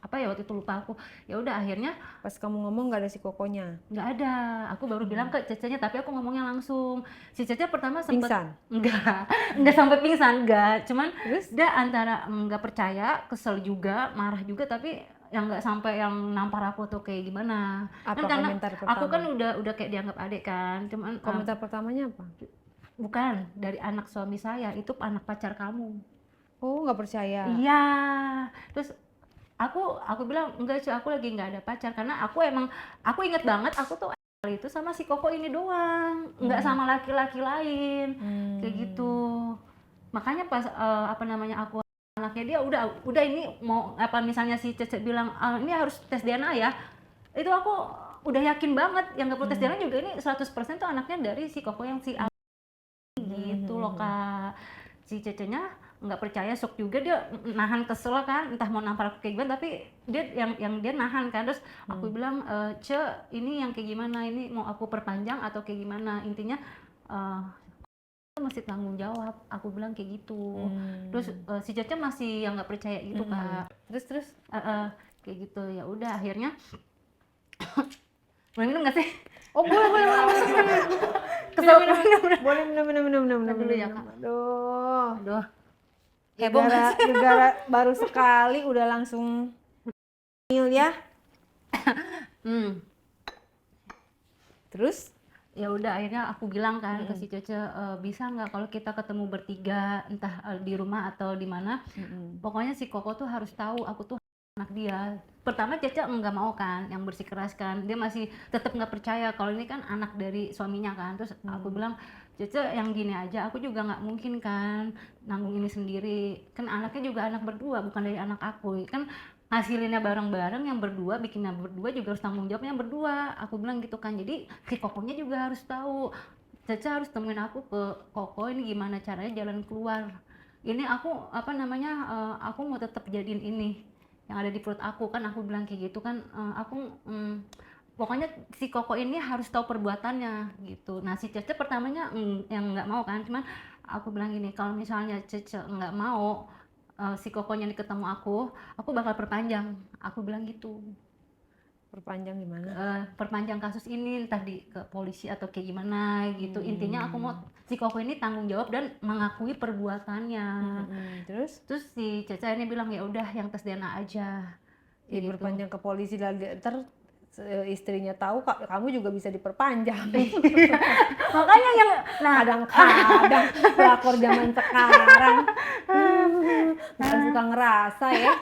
apa ya waktu itu lupa aku. Ya udah akhirnya Pas kamu ngomong nggak ada si Kokonya. nggak ada. Aku baru bilang ke Cecenya tapi aku ngomongnya langsung. Si Cece pertama sempet Pingsan? enggak sampai pingsan, enggak. Cuman Terus? dia antara nggak percaya, kesel juga, marah juga tapi yang nggak sampai yang nampar aku tuh kayak gimana. Apa Kan karena komentar aku kan pertama? udah kayak dianggap adik kan. Cuman Komentar pertamanya apa? bukan dari anak suami saya, itu anak pacar kamu. Oh, nggak percaya. Iya. Terus aku bilang enggak cuy, aku lagi nggak ada pacar karena aku inget banget aku tuh itu sama si Koko ini doang, nggak sama laki-laki lain kayak gitu. Makanya pas aku anaknya dia udah ini mau misalnya si Cece bilang ini harus tes DNA ya, itu aku udah yakin banget yang nggak perlu tes DNA juga ini 100% tuh anaknya dari si Koko yang si gitu loh Kak. Si Cecenya nggak percaya, shock juga, dia nahan kesel kan, entah mau nampar aku kayak gimana tapi dia yang dia nahan kan. Terus aku bilang ini yang kayak gimana, ini mau aku perpanjang atau kayak gimana, intinya masih tanggung jawab, aku bilang kayak gitu. Terus si Cece masih yang nggak percaya gitu Kak. Terus? Kayak gitu. Ya udah akhirnya boleh minum nggak sih? Oh, boleh. Kesel Boleh minum. dulu ya Kak. Aduh. Aduh, heboh nggak sih? Negara baru sekali udah langsung ya. Terus? Ya udah akhirnya aku bilang kan ke si Cece, bisa nggak kalau kita ketemu bertiga entah di rumah atau di mana, pokoknya si Koko tuh harus tahu aku tuh anak dia. Pertama Cece nggak mau kan, yang bersikeras kan, dia masih tetap nggak percaya kalau ini kan anak dari suaminya kan. Terus aku bilang, Cece yang gini aja, aku juga nggak mungkin kan nanggung ini sendiri, kan anaknya juga anak berdua bukan dari anak aku kan, ngasilinnya bareng-bareng yang berdua, bikinnya berdua juga harus tanggung jawabnya yang berdua, aku bilang gitu kan. Jadi si Kokonya juga harus tahu, Cece harus temuin aku ke Koko ini gimana caranya jalan keluar. Ini aku aku mau tetap jadiin ini yang ada di perut aku kan, aku bilang kayak gitu kan. Pokoknya si Koko ini harus tahu perbuatannya gitu. Nah si Cece pertamanya yang nggak mau kan, cuman aku bilang gini, kalau misalnya Cece nggak mau si Kokonya ini ketemu aku bakal perpanjang, aku bilang gitu. Perpanjang gimana? Perpanjang kasus ini entah ke polisi atau kayak gimana gitu. Intinya aku mau si Koko ini tanggung jawab dan mengakui perbuatannya. Terus? Terus si Caca ini bilang ya udah yang tes DNA aja. Kayak gitu. Perpanjang ke polisi lagi, ntar istrinya tahu kamu juga bisa diperpanjang. Makanya yang kadang-kadang pelakor zaman sekarang bukan suka ngerasa ya.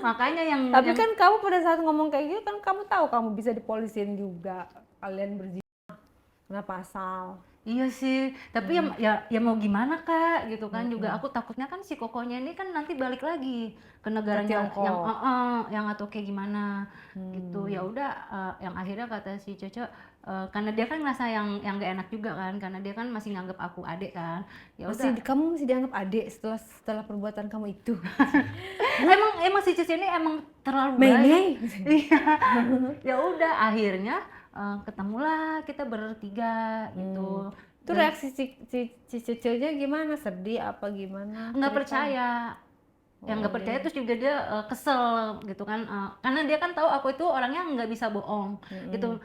Makanya yang Tapi kan kamu pada saat ngomong kayak gitu kan kamu tahu kamu bisa dipolisin juga, kalian berzina kena pasal. iya sih, tapi ya mau gimana Kak gitu kan. Juga aku takutnya kan si Kokonya ini kan nanti balik lagi ke negaranya yang atau kayak gimana gitu. Ya udah yang akhirnya kata si Cece, karena dia kan ngerasa yang gak enak juga kan, karena dia kan masih nganggap aku adik kan. Ya udah. Kamu masih dianggap adik setelah perbuatan kamu itu. emang si Cece ini emang terlalu baik. Iya. Ya udah akhirnya ketemulah kita bertiga gitu. Itu reaksi si Cece-nya gimana? Sedih apa gimana? Nggak percaya. Yang nggak percaya terus juga dia kesel gitu kan. Karena dia kan tahu aku itu orangnya nggak bisa bohong gitu.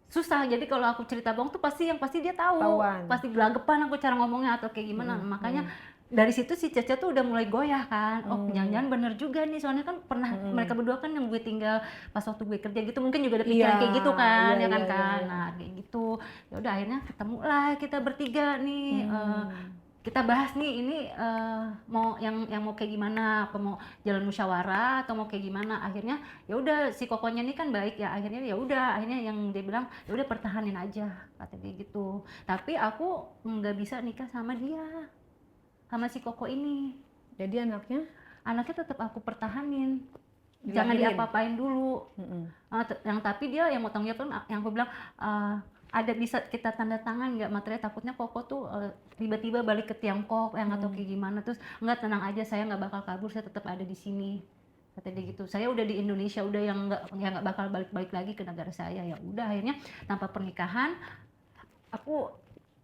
Susah, jadi kalau aku cerita bohong tuh pasti dia tahu. Tawan. Pasti gelagapan aku cara ngomongnya atau kayak gimana. Makanya dari situ si Cece tuh udah mulai goyah kan. Oh jangan-jangan bener juga nih, soalnya kan pernah mereka berdua kan yang gue tinggal pas waktu gue kerja gitu, mungkin juga ada pikiran kayak gitu kan. Nah kayak gitu. Ya udah akhirnya ketemu lah kita bertiga nih. Kita bahas nih ini mau yang mau kayak gimana, apa mau jalan musyawarah atau mau kayak gimana. Akhirnya ya udah si Kokonya ini kan baik ya, akhirnya yang dia bilang ya udah pertahanin aja, kata dia gitu. Tapi aku nggak bisa nikah sama dia, sama si Koko ini. Jadi anaknya tetap aku pertahanin, jangan diapa-apain dulu. Yang tapi dia yang mau tanggung jawab, yang aku bilang ada bisa kita tanda tangan nggak materai, takutnya Koko tuh tiba-tiba balik ke Tiongkok yang atau kayak gimana. Terus nggak, tenang aja, saya nggak bakal kabur, saya tetap ada di sini, kata dia gitu. Saya udah di Indonesia, udah yang nggak bakal balik lagi ke negara saya. Ya udah, akhirnya tanpa pernikahan aku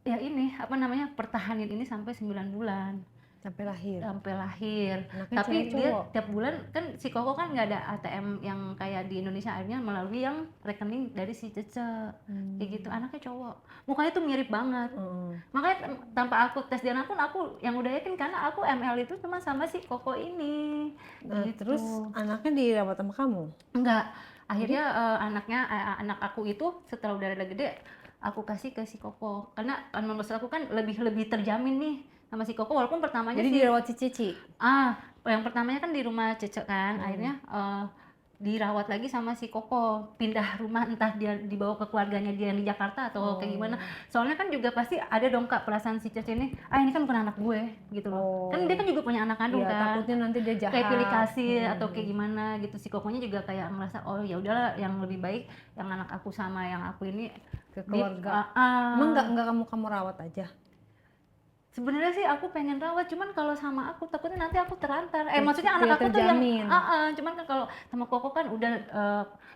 ya ini apa namanya pertahanin ini sampai 9 bulan Sampai lahir. sampai lahir. Anaknya Tapi cewek dia cowok? tiap bulan kan si Koko kan nggak ada ATM yang kayak di Indonesia, akhirnya melalui yang rekening dari si Cece. Kayak gitu. Anaknya cowok, mukanya tuh mirip banget. Makanya tanpa aku tes DNA pun aku yang udah yakin, karena aku ML itu cuma sama si Koko ini. Nah, Gitu. terus anaknya dirawat sama kamu? Enggak, akhirnya anak aku itu setelah udah rada gede aku kasih ke si Koko, karena menurut aku kan lebih terjamin nih sama si Koko, walaupun pertamanya Jadi sih dirawat si Cici? yang pertamanya kan di rumah Cece kan, akhirnya dirawat lagi sama si Koko, pindah rumah, entah dia dibawa ke keluarganya dia yang di Jakarta atau kayak gimana. Soalnya kan juga pasti ada dong Kak perasaan si Cece ini, ini kan bukan anak gue gitu loh. Kan dia kan juga punya anak kandung Iya, kan. takutnya nanti dia jahat. Kayak pilih kasih atau kayak gimana gitu. Si Kokonya juga kayak ngerasa, oh ya udahlah, yang lebih baik yang anak aku sama yang aku ini Ke keluarga. Emang nggak kamu rawat aja? Sebenarnya sih aku pengen rawat, cuman kalau sama aku takutnya nanti aku terantar. Maksudnya Tidak anak aku tuh yang terjamin. cuman kan kalau sama Koko kan udah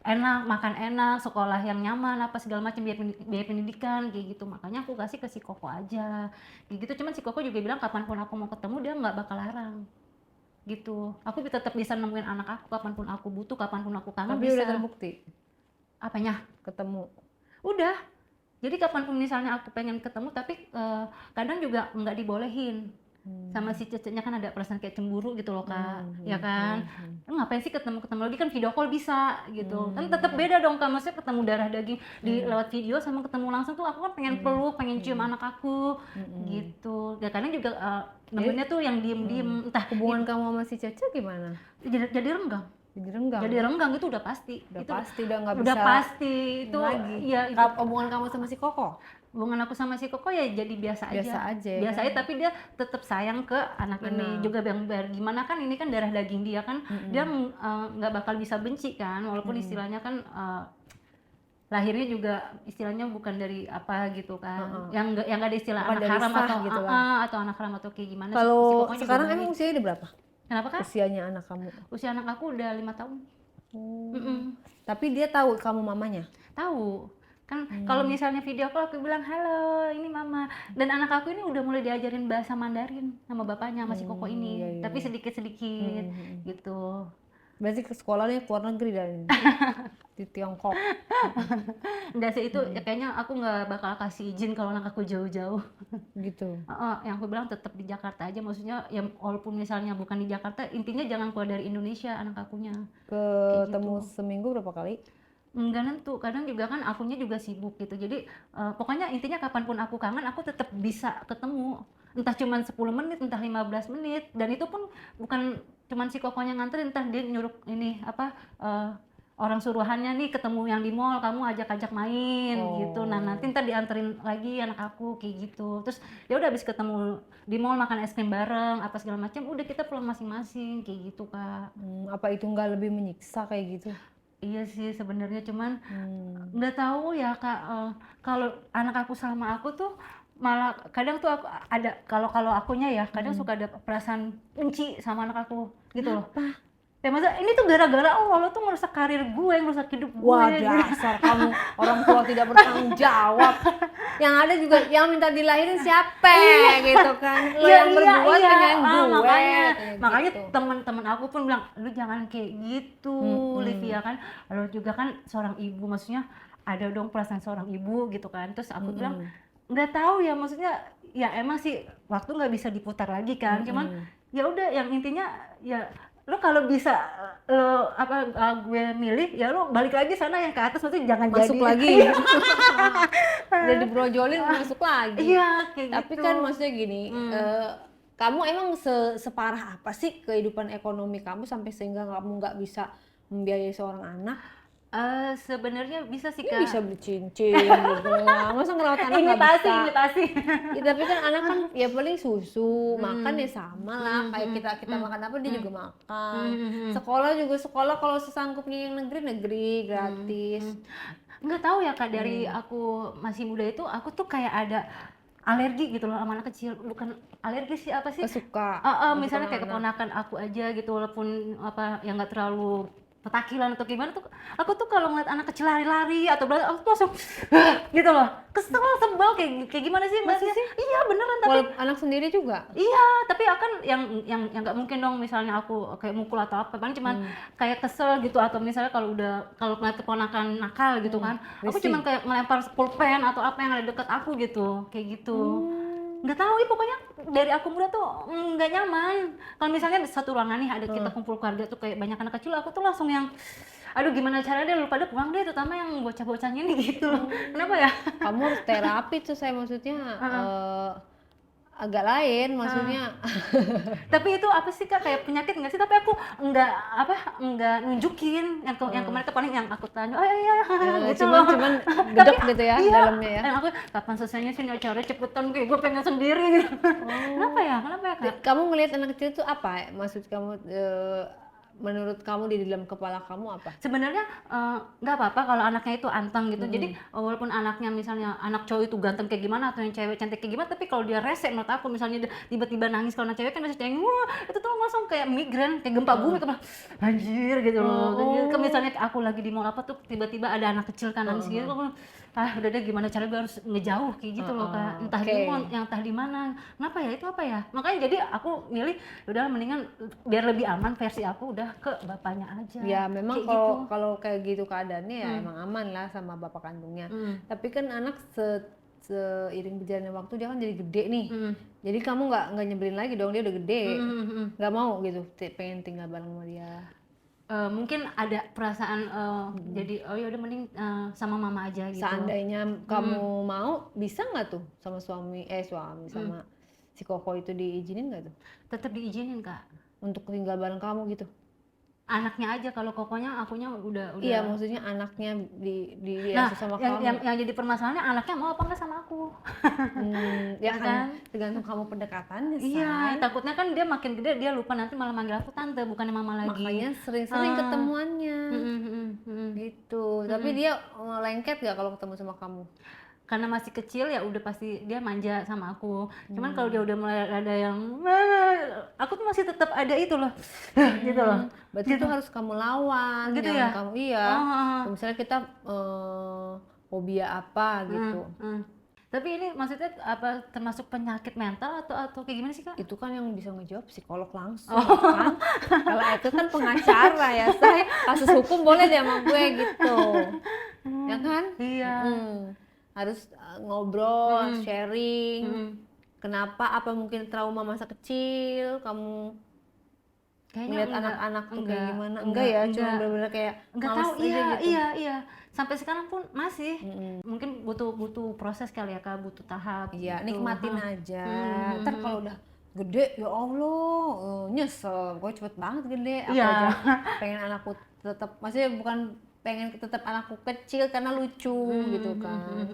enak, makan enak, sekolah yang nyaman, apa segala macam, biaya pendidikan kayak gitu. Makanya aku kasih ke si Koko aja. Kayak gitu, cuman si Koko juga bilang kapanpun aku mau ketemu dia nggak bakal larang. Gitu. Aku tetap bisa nemuin anak aku kapanpun aku butuh, kapanpun aku kangen. Tapi bisa. udah terbukti Apanya? ketemu? Udah. Jadi kapanpun misalnya aku pengen ketemu, tapi kadang juga nggak dibolehin. Sama si Cecenya kan ada perasaan kayak cemburu gitu loh Kak, ya kan? Ngapain sih ketemu lagi, kan video call bisa gitu. Kan tetap beda dong Kak, maksudnya ketemu darah daging di lewat video sama ketemu langsung tuh aku kan pengen peluk, pengen cium anak aku gitu. Ya kadang juga nemuinnya tuh yang diem-diem, entah Hubungan kamu sama si Cece gimana? jadi renggang. Jadi renggang? Jadi renggang itu udah pasti. Udah Itu pasti, udah nggak bisa udah pasti itu lagi. ya. Hubungan kamu sama si Koko? Hubungan aku sama si Koko ya jadi biasa aja. Biasa aja, tapi dia tetap sayang ke anak ini juga. Biar gimana kan, ini kan darah daging dia kan, dia nggak bakal bisa benci kan, walaupun istilahnya kan lahirnya juga istilahnya bukan dari apa gitu kan, yang nggak ada istilah Bukan anak dari haram sah atau gitu atau anak haram atau kayak gimana. Kalau si Kokonya juga sekarang baik. emang usianya udah berapa? Kenapa Kak? Usianya anak kamu? Usia anak aku udah 5 tahun. Tapi dia tahu kamu mamanya? Tahu kan. Kalau misalnya video call aku bilang halo ini mama, dan anak aku ini udah mulai diajarin bahasa Mandarin sama bapaknya, sama si Koko ini, tapi sedikit-sedikit gitu. Berarti ke sekolahnya keluar negeri dan di Tiongkok. Enggak sih, itu ya kayaknya aku nggak bakal kasih izin kalau anak aku jauh-jauh. Gitu. Yang aku bilang tetap di Jakarta aja, maksudnya ya walaupun misalnya bukan di Jakarta, intinya jangan keluar dari Indonesia anak akunya. Ketemu seminggu berapa kali? Enggak nentu, kadang juga kan akunya juga sibuk gitu. Jadi pokoknya intinya kapanpun aku kangen, aku tetap bisa ketemu. Entah cuman 10 menit, entah 15 menit. Dan itu pun bukan cuman si Kokonya nganterin, entah dia nyuruh ini apa orang suruhannya nih ketemu yang di mall, kamu ajak-ajak main gitu. Nah nanti ntar dianterin lagi anak aku kayak gitu. Terus ya udah habis ketemu di mall makan es krim bareng apa segala macam, udah kita pulang masing-masing kayak gitu Kak. Apa itu nggak lebih menyiksa kayak gitu? Iya sih sebenarnya, cuman nggak tahu ya Kak, kalau anak aku sama aku tuh malah kadang tuh aku ada, kalau akunya ya kadang suka ada perasaan benci sama anak aku gitu loh. Ya masa ini tuh gara-gara lo tuh ngerusak karir gue, ngerusak hidup gue. Wah dasar kamu orang tua tidak bertanggung jawab. Yang ada juga yang minta dilahirin siapa gitu kan. Lo yang berbuat dengan gue. Makanya gitu. teman-teman aku pun bilang, lu jangan kayak gitu Livia kan. Lo juga kan seorang ibu, maksudnya ada dong perasaan seorang ibu gitu kan. Terus aku bilang nggak tahu ya, maksudnya ya emang sih waktu nggak bisa diputar lagi kan. Cuman ya udah, yang intinya ya lo kalau bisa gue milih ya lo balik lagi sana yang ke atas, maksudnya jangan masuk jadi lagi. Udah dibrojolin masuk lagi. Iya kayak Tapi gitu. kan maksudnya gini, kamu emang separah apa sih kehidupan ekonomi kamu sampai sehingga kamu nggak bisa membiayai seorang anak? Sebenarnya bisa sih Ya Kak. bisa beli cincin gitu lah. Masa ngerawat anak nggak bisa? Imitasi. Ya, tapi kan anak kan ya paling susu, makan ya sama lah. Kayak kita makan apa dia juga makan. Sekolah kalau sesanggupnya yang negeri gratis. nggak tahu ya Kak, dari aku masih muda itu aku tuh kayak ada alergi gitu loh sama anak kecil. Bukan alergi sih, apa sih, Suka misalnya kayak anak. keponakan aku aja gitu, walaupun apa yang nggak terlalu petakilan atau gimana tuh, aku tuh kalau ngeliat anak kecil lari-lari atau aku tuh langsung gitu loh, kesel, sebel, kayak gimana sih Masa ngeliatnya. sih? Iya beneran, tapi Walaupun anak sendiri juga. iya, tapi akan yang nggak mungkin dong misalnya aku kayak mukul atau apa, paling cuman kayak kesel gitu, atau misalnya kalau ngeliat keponakan nakal gitu kan, aku risih. cuman kayak ngelempar pulpen atau apa yang ada deket aku gitu, kayak gitu. Nggak tahu, pokoknya dari aku muda tuh nggak nyaman. Kalau misalnya di satu ruangan nih ada kita kumpul keluarga tuh kayak banyak anak kecil, aku tuh langsung yang aduh gimana caranya lu pada pulang deh, terutama yang bocah-bocahnya ini gitu loh. Kenapa ya? Kamu harus terapi tuh, saya maksudnya agak lain maksudnya. Tapi itu apa sih Kak, kayak penyakit nggak sih? Tapi aku nggak nunjukin. Yang kemarin tuh paling yang aku tanya, oh iya gitu loh. cuman bedek gitu ya Iya, dalamnya ya. yang aku kapan selesainya sih nih acaranya, cepetan, kayak gue pengen sendiri gitu. Kenapa ya Kak? Kamu ngelihat anak kecil itu apa? Maksud kamu menurut kamu di dalam kepala kamu apa? Sebenarnya nggak apa-apa kalau anaknya itu anteng gitu. Jadi walaupun anaknya misalnya anak cowok itu ganteng kayak gimana atau yang cewek cantik kayak gimana, tapi kalau dia rese menurut aku, misalnya dia tiba-tiba nangis, kalau anak cewek kan bisa cengeng, wah itu tuh langsung kayak migrain, kayak gempa bumi, kayak anjir gitu loh. Kalau misalnya aku lagi di mall apa tuh tiba-tiba ada anak kecil kan nangis gitu, aku udah deh, gimana cara gue harus ngejauh kayak gitu loh Kak. Entah di mall, entah di mana. Kenapa ya, itu apa ya? Makanya jadi aku milih udah mendingan biar lebih aman, versi aku udah ke bapaknya aja. Ya memang kayak gitu. kalau kayak gitu keadaannya ya emang aman lah sama bapak kandungnya. Tapi kan anak seiring berjalannya waktu dia kan jadi gede nih. Jadi kamu nggak nyebelin lagi dong, dia udah gede. Nggak mau gitu, pengen tinggal bareng sama dia. Mungkin ada perasaan jadi oh ya udah mending sama mama aja gitu. Seandainya kamu mau, bisa nggak tuh sama suami sama si Koko itu diizinin nggak tuh Tetap diizinin Kak. untuk tinggal bareng kamu gitu? Anaknya aja, kalau Kokonya akunya udah. Iya, maksudnya anaknya Nah, diasuh sama yang, kamu. yang jadi permasalahannya anaknya mau apa enggak sama aku. Ya kan? kan tergantung kamu pendekatannya, Say. Iya, takutnya kan dia makin gede dia lupa, nanti malah manggil aku tante bukannya mama lagi. Makanya sering-sering ketemuannya gitu. Tapi dia lengket gak kalau ketemu sama kamu? Karena masih kecil ya udah pasti dia manja sama aku. Cuman kalau dia udah mulai ada yang aku tuh masih tetap ada itu loh. Gitu loh. Berarti itu harus kamu lawan. Gitu jangan ya? Kamu iya. Misalnya kita fobia apa gitu. Tapi ini maksudnya apa, termasuk penyakit mental atau kayak gimana sih Kak? Itu kan yang bisa ngejawab psikolog langsung kan. Kalau itu kan pengacara ya, saya kasus hukum boleh deh sama gue gitu. Ya kan? Iya. Harus ngobrol, sharing. Kenapa, apa mungkin trauma masa kecil kamu ngeliat anak-anak tuh kayak gimana? Enggak ya, cuma bener-bener kayak nggak males tahu. aja gitu. Iya, sampai sekarang pun masih mungkin butuh proses kali ya Kak, butuh tahap. Iya, gitu. nikmatin aja. Ntar kalau udah gede, ya Allah, nyesel. Gue cepet banget gede. Aku Iya. aja pengen anakku tetap, maksudnya bukan pengen tetap anakku kecil karena lucu gitu kan.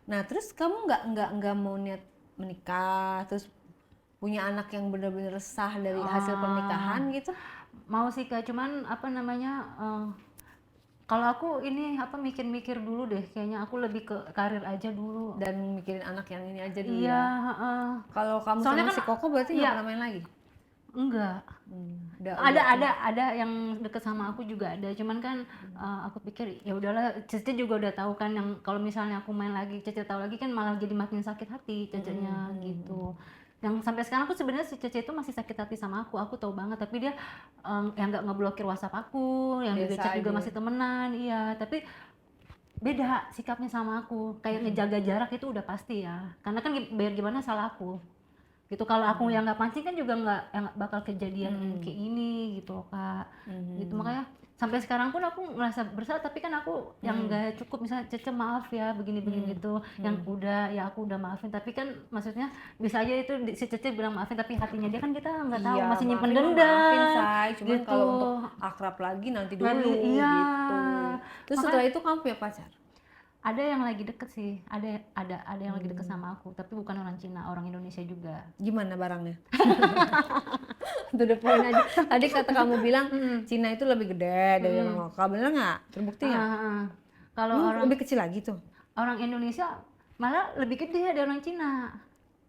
Nah, terus kamu nggak mau niat menikah, terus punya anak yang benar-benar sah dari hasil pernikahan gitu? Mau sih Kak, cuman apa namanya, kalau aku ini mikir-mikir dulu deh, kayaknya aku lebih ke karir aja dulu. Dan mikirin anak yang ini aja dulu. Iya, Kalau kamu soalnya sama kan si Koko berarti nggak pernah main lagi? enggak. Ada yang deket sama aku juga ada, cuman kan aku pikir ya udahlah, Cece juga udah tahu kan, yang kalau misalnya aku main lagi, Cece tahu lagi kan malah jadi makin sakit hati Cecenya gitu. Yang sampai sekarang aku sebenarnya si Cece itu masih sakit hati sama aku tahu banget, tapi dia yang nggak ngeblokir WhatsApp aku, yang di chat juga masih temenan, iya, tapi beda sikapnya sama aku, kayak ngejaga jarak itu udah pasti ya, karena kan biar gimana salah aku gitu. Kalau aku yang nggak pancing kan juga nggak bakal kejadian kayak ini gitu loh Kak. Gitu, makanya sampai sekarang pun aku ngerasa bersalah, tapi kan aku yang nggak cukup, misalnya Cece maaf ya begini gitu, yang udah ya aku udah maafin, tapi kan maksudnya bisa aja itu si Cece bilang maafin, tapi hatinya dia kan kita nggak tahu, masih nyimpen dendam cuman gitu. kalau untuk akrab lagi nanti dulu Iya. gitu. Terus setelah itu kamu punya pacar? Ada yang lagi deket sih, ada yang lagi deket sama aku, tapi bukan orang Cina, orang Indonesia juga. Gimana barangnya? To the point aja. Tadi kata kamu bilang Cina itu lebih gede dari orang lokal, bener nggak? Terbukti nggak? Kalau orang lebih kecil lagi tuh. Indonesia malah lebih gede dari orang Cina.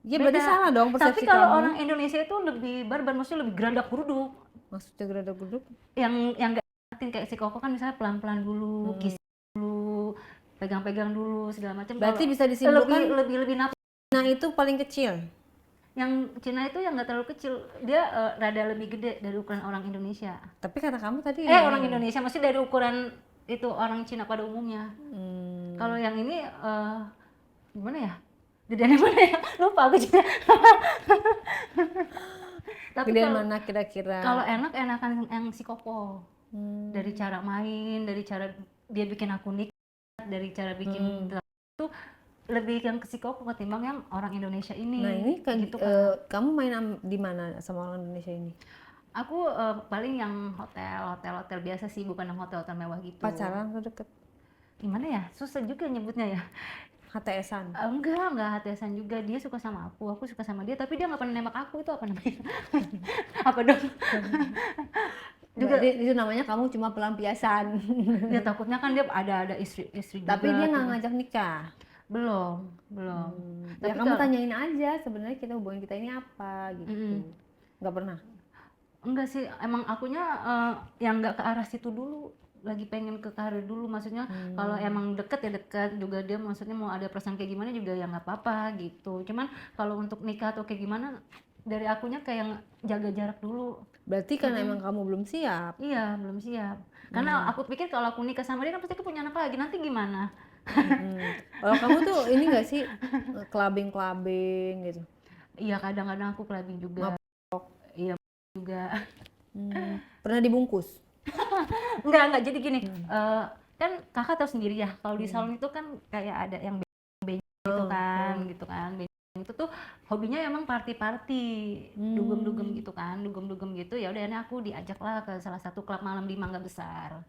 Ya berarti Beda. salah dong persepsi Tapi kalau kamu. orang Indonesia itu lebih barbar, maksudnya lebih geradak geruduk. Maksudnya gerada geruduk? Yang nggak kayak si Koko kan misalnya pelan-pelan dulu, kiss dulu, pegang-pegang dulu segala macam. Berarti Kalau bisa disimpulkan lebih nafsu. Nah itu paling kecil. Yang Cina itu yang nggak terlalu kecil, dia rada lebih gede dari ukuran orang Indonesia. Tapi kata kamu tadi Orang Indonesia, maksudnya dari ukuran itu orang Cina pada umumnya. Kalau yang ini gimana ya? Gedeannya mana ya? Lupa aku juga. Tapi gedean mana kira-kira? kalau enakan yang si Koko. Dari cara main, dari cara dia bikin aku nikmat, dari cara bikin itu lebih yang ke si Koko ketimbang yang orang Indonesia ini. Nah ini kayak gitu kamu main di mana sama orang Indonesia ini? Aku paling yang hotel biasa sih, bukan yang hotel mewah gitu. Pacaran atau deket? Gimana ya? Susah juga nyebutnya ya. HTS-an? Enggak HTS-an juga. Dia suka sama aku suka sama dia, tapi dia nggak pernah nembak aku. Itu apa namanya? Apa dong? Juga itu namanya kamu cuma pelampiasan. Ya takutnya kan dia ada istri juga. Tapi dia nggak ngajak nikah? Belum. Ya kamu tanyain aja sebenarnya hubungan kita ini apa gitu. Nggak pernah? Enggak sih, emang akunya yang nggak ke arah situ dulu. Lagi pengen ke karir dulu, maksudnya kalau emang deket ya deket juga, dia maksudnya mau ada perasaan kayak gimana juga ya nggak apa-apa gitu. Cuman kalau untuk nikah atau kayak gimana, dari akunya kayak yang jaga jarak dulu. Berarti karena emang kamu belum siap? Iya, belum siap. Karena aku pikir kalau aku nikah sama dia kan pasti aku punya anak lagi, nanti gimana? Kalau kamu tuh ini nggak sih clubbing gitu? Iya, kadang-kadang aku clubbing juga. Iya juga. Pernah dibungkus? Enggak, jadi gini, kan kakak tahu sendiri ya, kalau di salon itu kan kayak ada yang gitu kan, itu tuh hobinya emang party dugem gitu, ya udah ini aku diajak lah ke salah satu klub malam di Mangga Besar.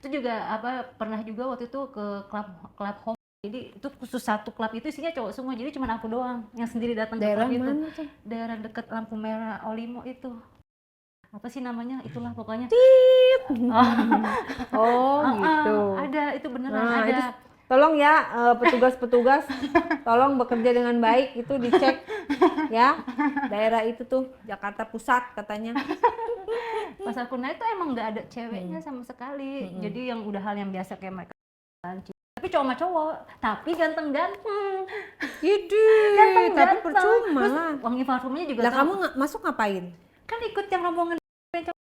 Itu juga pernah juga waktu itu ke klub home, jadi itu khusus satu klub itu isinya cowok semua, jadi cuma aku doang yang sendiri datang ke klub itu. Daerah mana tuh? Daerah deket lampu merah Olimo itu. Apa sih namanya, itulah pokoknya. Gitu. Ada, itu beneran Nah, ada. itu tolong ya petugas-petugas tolong bekerja dengan baik, itu dicek ya. Daerah itu tuh Jakarta Pusat katanya. Pas aku naik tuh emang nggak ada ceweknya sama sekali. Jadi yang udah hal yang biasa kayak mereka. Tapi cowok sama cowok, tapi ganteng-ganteng. Tapi percuma. Terus wangi parfumnya juga. Lah kamu masuk ngapain? Kan ikut yang rombongan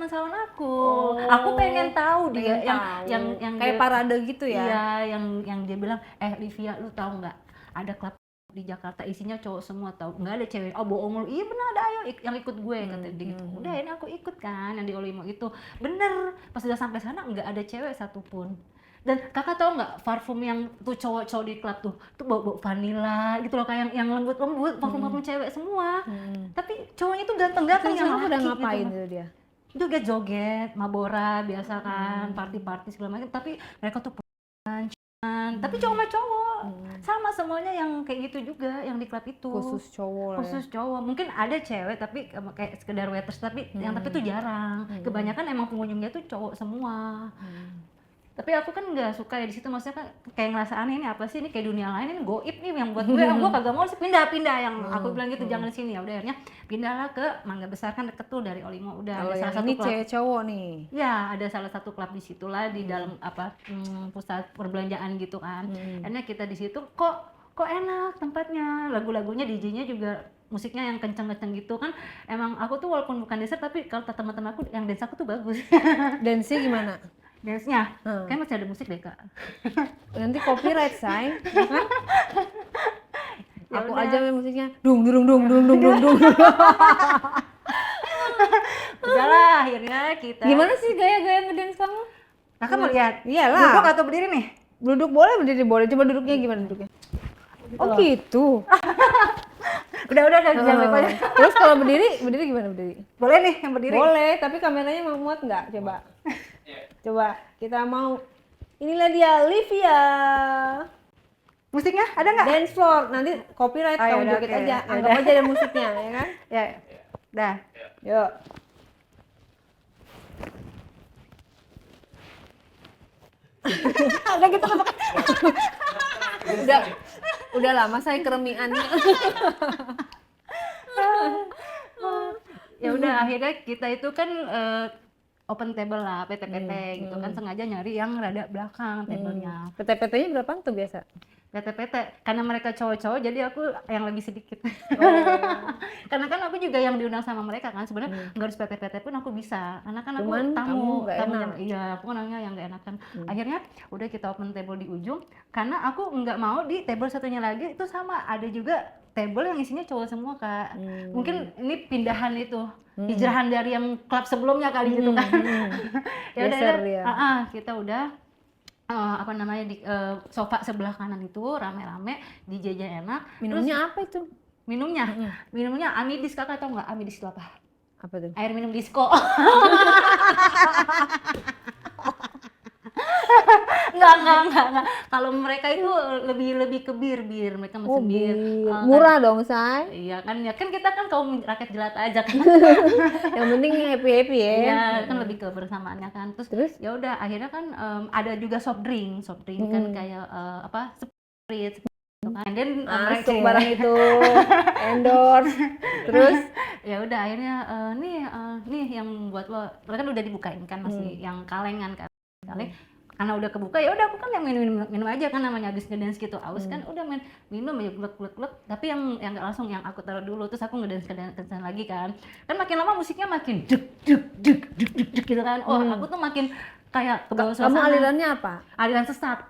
salon aku. Aku pengen tahu dia yang kayak dia, parade gitu ya. Iya, yang dia bilang, Livia lu tahu nggak? Ada klub di Jakarta isinya cowok semua, tahu nggak ada cewek. Oh bohong lu. Iya benar ada, ayo yang ikut gue kata dia gitu. Udah ini aku ikut kan yang di Olimo itu. Bener, pas udah sampai sana nggak ada cewek satupun. Dan kakak tahu nggak parfum yang tuh cowok-cowok di klub tuh bau vanilla gitu loh, kayak yang lembut-lembut, parfum cewek semua. Tapi cowoknya tuh ganteng-ganteng yang laki udah ngapain gitu. dia? Joget, mabora biasa kan, party segala macam. Tapi mereka tuh tapi cowok sama cowok sama semuanya yang kayak gitu juga yang di klub itu. Khusus cowok lah. Khusus cowok. Mungkin ada cewek tapi kayak sekedar waiters, tapi yang tapi itu jarang. Kebanyakan emang pengunjungnya tuh cowok semua. Tapi aku kan nggak suka ya di situ, maksudnya kan kayak ngerasa aneh, ini apa sih, ini kayak dunia lain, ini goib nih yang buat gue, gue kagak mau sih, pindah yang aku bilang gitu, jangan sini. Ya udah akhirnya pindahlah ke Mangga Besar, kan deket tuh dari Olimo. Udah kalau ada salah satu ini klub. Cewek cowok nih. Ya ada salah satu klub di situ lah, di dalam pusat perbelanjaan gitu kan. Akhirnya kita di situ kok enak tempatnya, lagu-lagunya DJ-nya juga musiknya yang kenceng-kenceng gitu kan. Emang aku tuh walaupun bukan dancer, tapi kalau teman-teman aku yang dance aku tuh bagus. Dance-nya gimana? Dance-nya? Kayaknya masih ada musik deh kak. Nanti copyright say. Ya aku udah. aja main musiknya dung. Udahlah akhirnya kita. Gimana sih gaya-gaya ngedance kamu? Kakak mau lihat? Iyalah. Duduk atau berdiri nih? Duduk boleh, berdiri boleh. Coba duduknya gimana duduknya? Oh gitu. Udah jangan lupa. Terus kalau berdiri gimana berdiri? Boleh nih yang berdiri? Boleh, tapi kameranya mau muat nggak? Coba kita mau. Inilah dia Livia. Musiknya ada nggak? Dance floor, nanti copyright, Oh, kamu yaudah, joget oke. aja. Yaudah. Anggap aja ada musiknya, ya kan? Ya, dah. Yuk. udah gitu kan. Udah lama saya keremiannya. Ya udah akhirnya kita itu kan open table lah, PT-PT gitu kan, sengaja nyari yang rada belakang tablenya. PT-PT-nya berapaan tuh biasa? PT-PT karena mereka cowok-cowok jadi aku yang lebih sedikit. Karena kan aku juga yang diundang sama mereka kan, sebenarnya nggak harus PT-PT pun aku bisa karena kan aku Cuman kamu tamu nggak tamunya. enak. Iya, aku kan orangnya yang nggak enakan. Akhirnya udah kita open table di ujung karena aku nggak mau di table satunya lagi itu sama ada juga table yang isinya cowok semua Kak. Mungkin ini pindahan itu hijrahan dari yang klub sebelumnya kali gitu kan. Ya udah Geser ya. kita udah apa namanya di sofa sebelah kanan itu rame-rame, DJ-nya enak. Minumnya apa itu? Minumnya Amidis. Kakak tahu nggak Amidis itu apa? Apa tuh? Air minum disco. Enggak. Kalau mereka itu lebih ke bir, mereka mesen bir. Murah dong, Say. Iya kan, ya kan kita kan kaum rakyat jelata aja kan. Yang penting happy ya. Iya, kan lebih ke bersamaannya kan. Terus ya udah akhirnya kan ada juga soft drink kan kayak apa? Sprite gitu kan. Dan Masuk barang itu. Endorse. Terus ya udah akhirnya nih yang buat lo kan udah dibukain kan masih yang kalengan kan. Karena udah kebuka ya udah aku kan yang minum aja kan, namanya habis ngedance gitu aus kan udah minum aja glek tapi yang nggak langsung, yang aku taruh dulu terus aku ngedance lagi kan makin lama musiknya makin duk gitu kan. Aku tuh makin kayak ke bawah suasana. kamu alirannya apa? Aliran sesat.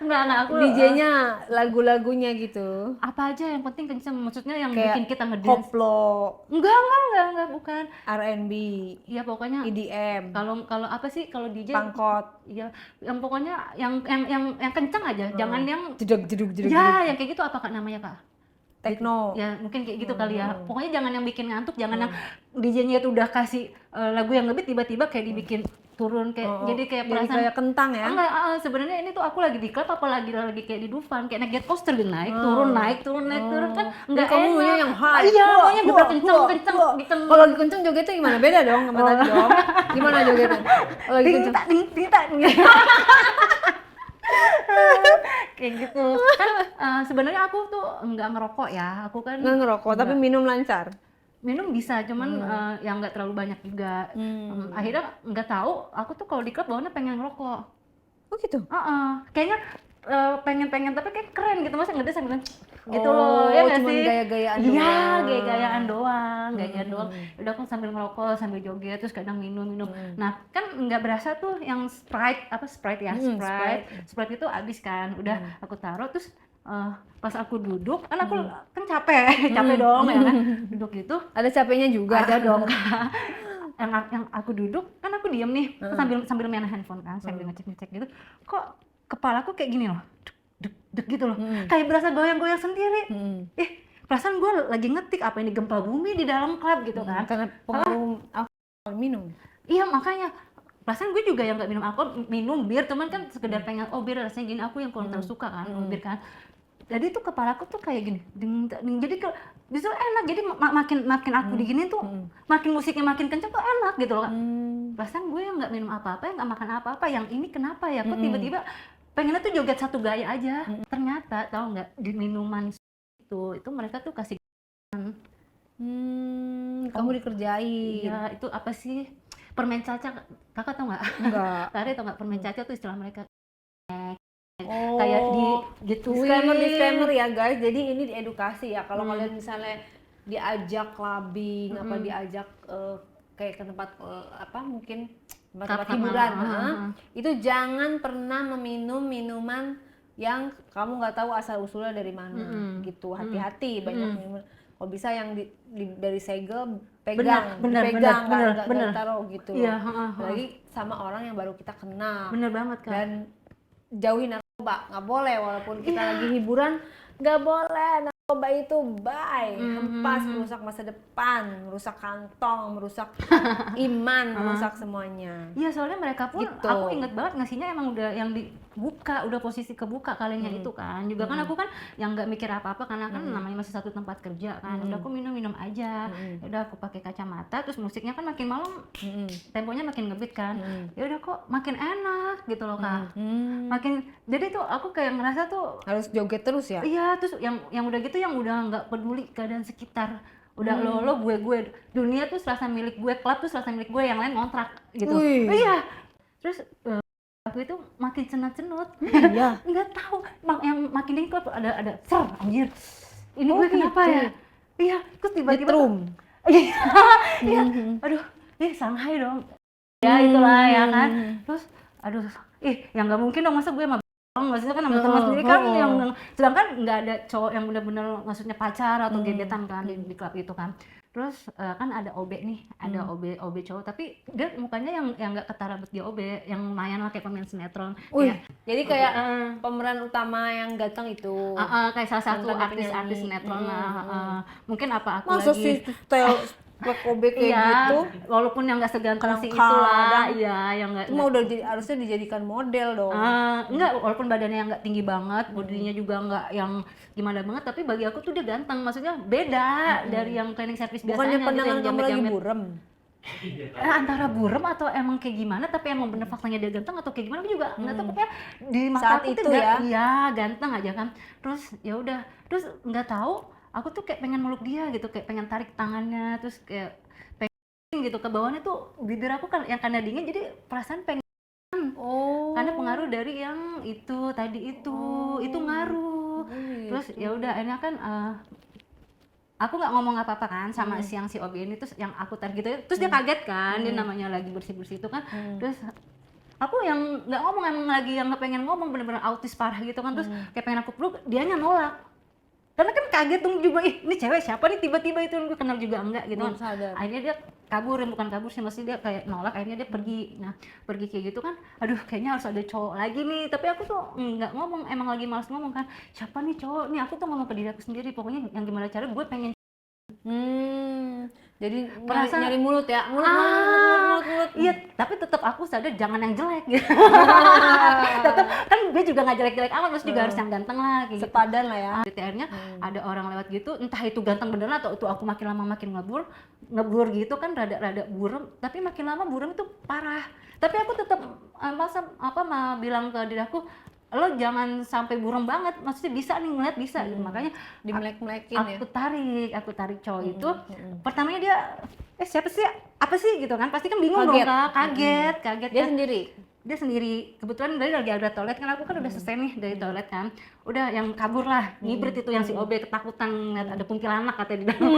Enggak aku DJ-nya lagu-lagunya gitu. apa aja yang penting kenceng, maksudnya yang Kayak bikin kita ngedance. koplo, Enggak, bukan. R&B, Iya pokoknya EDM, kalau apa sih kalau DJ? pangkot, Iya, yang pokoknya yang kenceng aja, jangan yang jeduk. ya yang kayak gitu apa Kak namanya Kak? Tekno. Ya mungkin kayak gitu kali ya. Pokoknya jangan yang bikin ngantuk, jangan yang DJ-nya itu udah kasih lagu yang lebih tiba-tiba kayak dibikin turun kayak jadi kayak Jadi perasaan kayak kentang ya. enggak, sebenarnya ini tuh aku lagi di klub apa lagi kayak di Dufan kayak naik jet coaster gitu, naik turun kan enggak Kamu maunya enak. yang high. Iya, Wah, maunya juga wah, kenceng wah. Kalau lagi kenceng jogetnya gimana? Beda dong sama tadi dong. Gimana jogetnya? Kalau lagi kenceng. Ting-tak. Kayak gitu kan. Sebenarnya aku tuh nggak ngerokok ya, aku kan Nggak ngerokok, tapi minum lancar. minum bisa cuman yang nggak terlalu banyak juga. Akhirnya nggak tahu aku tuh kalau di klub bawaannya pengen ngerokok. Oh gitu? Kayaknya pengen tapi kayak keren gitu, masa ngedance sambil gitu loh, ya nggak cuman sih? gaya-gayaan Iya, doang. gaya-gayaan doang. Udah aku sambil ngerokok, sambil joget, terus kadang minum. Nah, kan nggak berasa tuh yang Sprite ya, Sprite itu habis kan. Udah aku taruh terus pas aku duduk, kan aku kan capek dong ya kan. Duduk gitu, Ada capeknya juga. ada dong Kak. yang aku duduk kan aku diem nih sambil main handphone kan, sambil ngecek gitu, kok kepalaku kayak gini loh, duk gitu loh, kayak berasa goyang-goyang sendiri. Perasaan gue lagi ngetik apa ini gempa bumi di dalam klub gitu kan. Karena pengaruh alkohol minum. Iya makanya perasaan gue juga yang nggak minum alkohol, minum bir, teman kan sekedar pengen bir rasanya gini, aku yang kurang terlalu suka kan bir kan. Jadi tuh kepalaku tuh kayak gini, jadi justru enak, jadi makin aku digini tuh makin musiknya makin kenceng tuh enak gitu loh. Perasaan gue yang nggak minum apa-apa, yang nggak makan apa-apa, yang ini kenapa ya, kok tiba-tiba pengennya tuh joget satu gaya aja. Ternyata tahu nggak, di minuman itu mereka tuh kasih Kamu dikerjain. ya itu apa sih, permen caca, kakak tau nggak? Enggak. Tari tau nggak, permen caca tuh istilah mereka. Oh, Kayak di gituin. disclaimer ya guys. Jadi ini diedukasi ya. Kalau kalian misalnya diajak clubbing, apa diajak kayak ke tempat apa mungkin tempat hiburan, itu jangan pernah meminum minuman yang kamu nggak tahu asal usulnya dari mana, gitu. Hati-hati, banyak minuman. Kalau bisa yang dari segel pegang, Bener, nggak taruh gitu. Iya, Lagi sama orang yang baru kita kenal. Bener banget Kak. Dan jauhi narkoba, nggak boleh, walaupun kita lagi hiburan nggak boleh. Narkoba itu hempas, merusak masa depan, merusak kantong, merusak iman, merusak semuanya. Iya soalnya mereka pun, Gitu. aku inget banget ngasihnya emang udah yang di udah posisi kebuka kalinya itu kan. Juga kan aku kan yang nggak mikir apa-apa karena kan namanya masih satu tempat kerja kan. Udah aku minum aja. Udah aku pakai kacamata, terus musiknya kan makin malam temponya makin ngebeat kan. Ya udah kok makin enak gitu loh Kak. Makin jadi tuh aku kayak ngerasa tuh Harus joget terus ya? iya, terus yang udah gitu yang udah nggak peduli keadaan sekitar. Udah lo gue dunia tuh serasa milik gue, klub tuh serasa milik gue, yang lain ngontrak gitu. Wih. Iya. Terus aku itu makin cenut-cenut. Iya. Nggak tahu yang makin dingin kok ada ser anjir. Ini Oh, gue kenapa gitu. ya? Iya, terus tiba-tiba Nyetrum. iya. Iya. Aduh, Shanghai dong. Ya itulah ya kan. Terus aduh, yang nggak mungkin dong masa gue sama maksudnya kan sama teman sendiri kan yang sedangkan nggak ada cowok yang benar-benar maksudnya pacar atau gebetan kan di klub itu kan. Terus kan ada OB nih, ada OB cowok, tapi dia mukanya yang nggak ketara banget dia OB, yang lumayan lah kayak pemain sinetron. Wih, Ya, jadi kayak pemeran utama yang ganteng itu. kayak salah satu Mantan artis penyanyi. sinetron lah. Mungkin apa aku Masa lagi sih style obek kayak iya, gitu? walaupun yang nggak seganteng si Kadang-kadang. itulah, iya yang nggak. Cuma udah harusnya dijadikan model dong. Enggak, walaupun badannya yang nggak tinggi banget, bodinya juga nggak yang gimana banget, tapi bagi aku tuh dia ganteng, maksudnya beda dari yang cleaning service Bukannya biasanya pandangan yang kamu lagi jamet-jamet. burem? Antara burem atau emang kayak gimana, tapi emang bener faktanya dia ganteng atau kayak gimana aku juga nggak tahu, pokoknya di mata Saat aku itu tuh ya? iya ganteng aja kan. Terus ya udah, terus nggak tahu aku tuh kayak pengen meluk dia gitu, kayak pengen tarik tangannya, terus kayak pengen gitu ke bawahnya tuh bibir aku kan yang karena dingin jadi perasaan pengen. Oh. Karena pengaruh dari yang itu tadi itu ngaruh. Terus ya udah akhirnya kan aku nggak ngomong apa-apa kan sama si OB ini, terus yang aku tarik gitu terus dia kaget kan, dia namanya lagi bersih-bersih itu kan. Terus aku yang nggak ngomong, emang lagi yang nggak pengen ngomong, bener-bener autis parah gitu kan. Terus kayak pengen aku peluk, dianya nolak karena kan kaget tuh juga, ini cewek siapa nih tiba-tiba, itu gue kenal juga enggak gitu kan. Sadar. Akhirnya dia kabur, bukan kabur sih, mesti dia kayak nolak, akhirnya dia pergi. Nah pergi kayak gitu kan, aduh kayaknya harus ada cowok lagi nih, tapi aku tuh nggak ngomong, emang lagi malas ngomong kan, siapa nih cowok nih, aku tuh ngomong ke diri aku sendiri, pokoknya yang gimana cara gue pengen. Jadi Perasaan- nyari mulut ya, mulut. Iya, tapi tetap aku sadar jangan yang jelek gitu. Tetap kan gue juga nggak jelek-jelek amat, terus juga harus yang ganteng lah kayak gitu. Sepadan lah ya. BTR-nya ada orang lewat gitu, entah itu ganteng beneran atau itu aku makin lama makin ngeblur gitu kan, rada burem, tapi makin lama burem itu parah. Tapi aku tetap mah bilang ke diri aku, lo jangan sampai burem banget, maksudnya bisa nih ngeliat bisa gitu. Makanya Dimelek-melekin ya. aku tarik cowok itu. Pertamanya dia siapa sih, apa sih gitu kan, pasti kan bingung Kaget. dong Kak, kaget Dia kan. sendiri. Sendiri, kebetulan dari lagi ada toilet kan, aku kan udah selesai nih dari toilet kan, udah yang kabur lah, ngibrit itu yang si OB ketakutan ngeliat ada kuntilanak katanya di dalam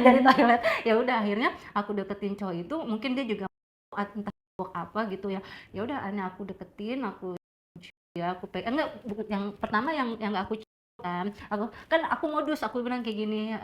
dari toilet. Ya udah akhirnya aku deketin cowok itu, mungkin dia juga entah apa gitu ya. Ya udah akhirnya aku deketin, aku enggak, yang pertama yang nggak aku kan, aku modus, aku bilang kayak gini,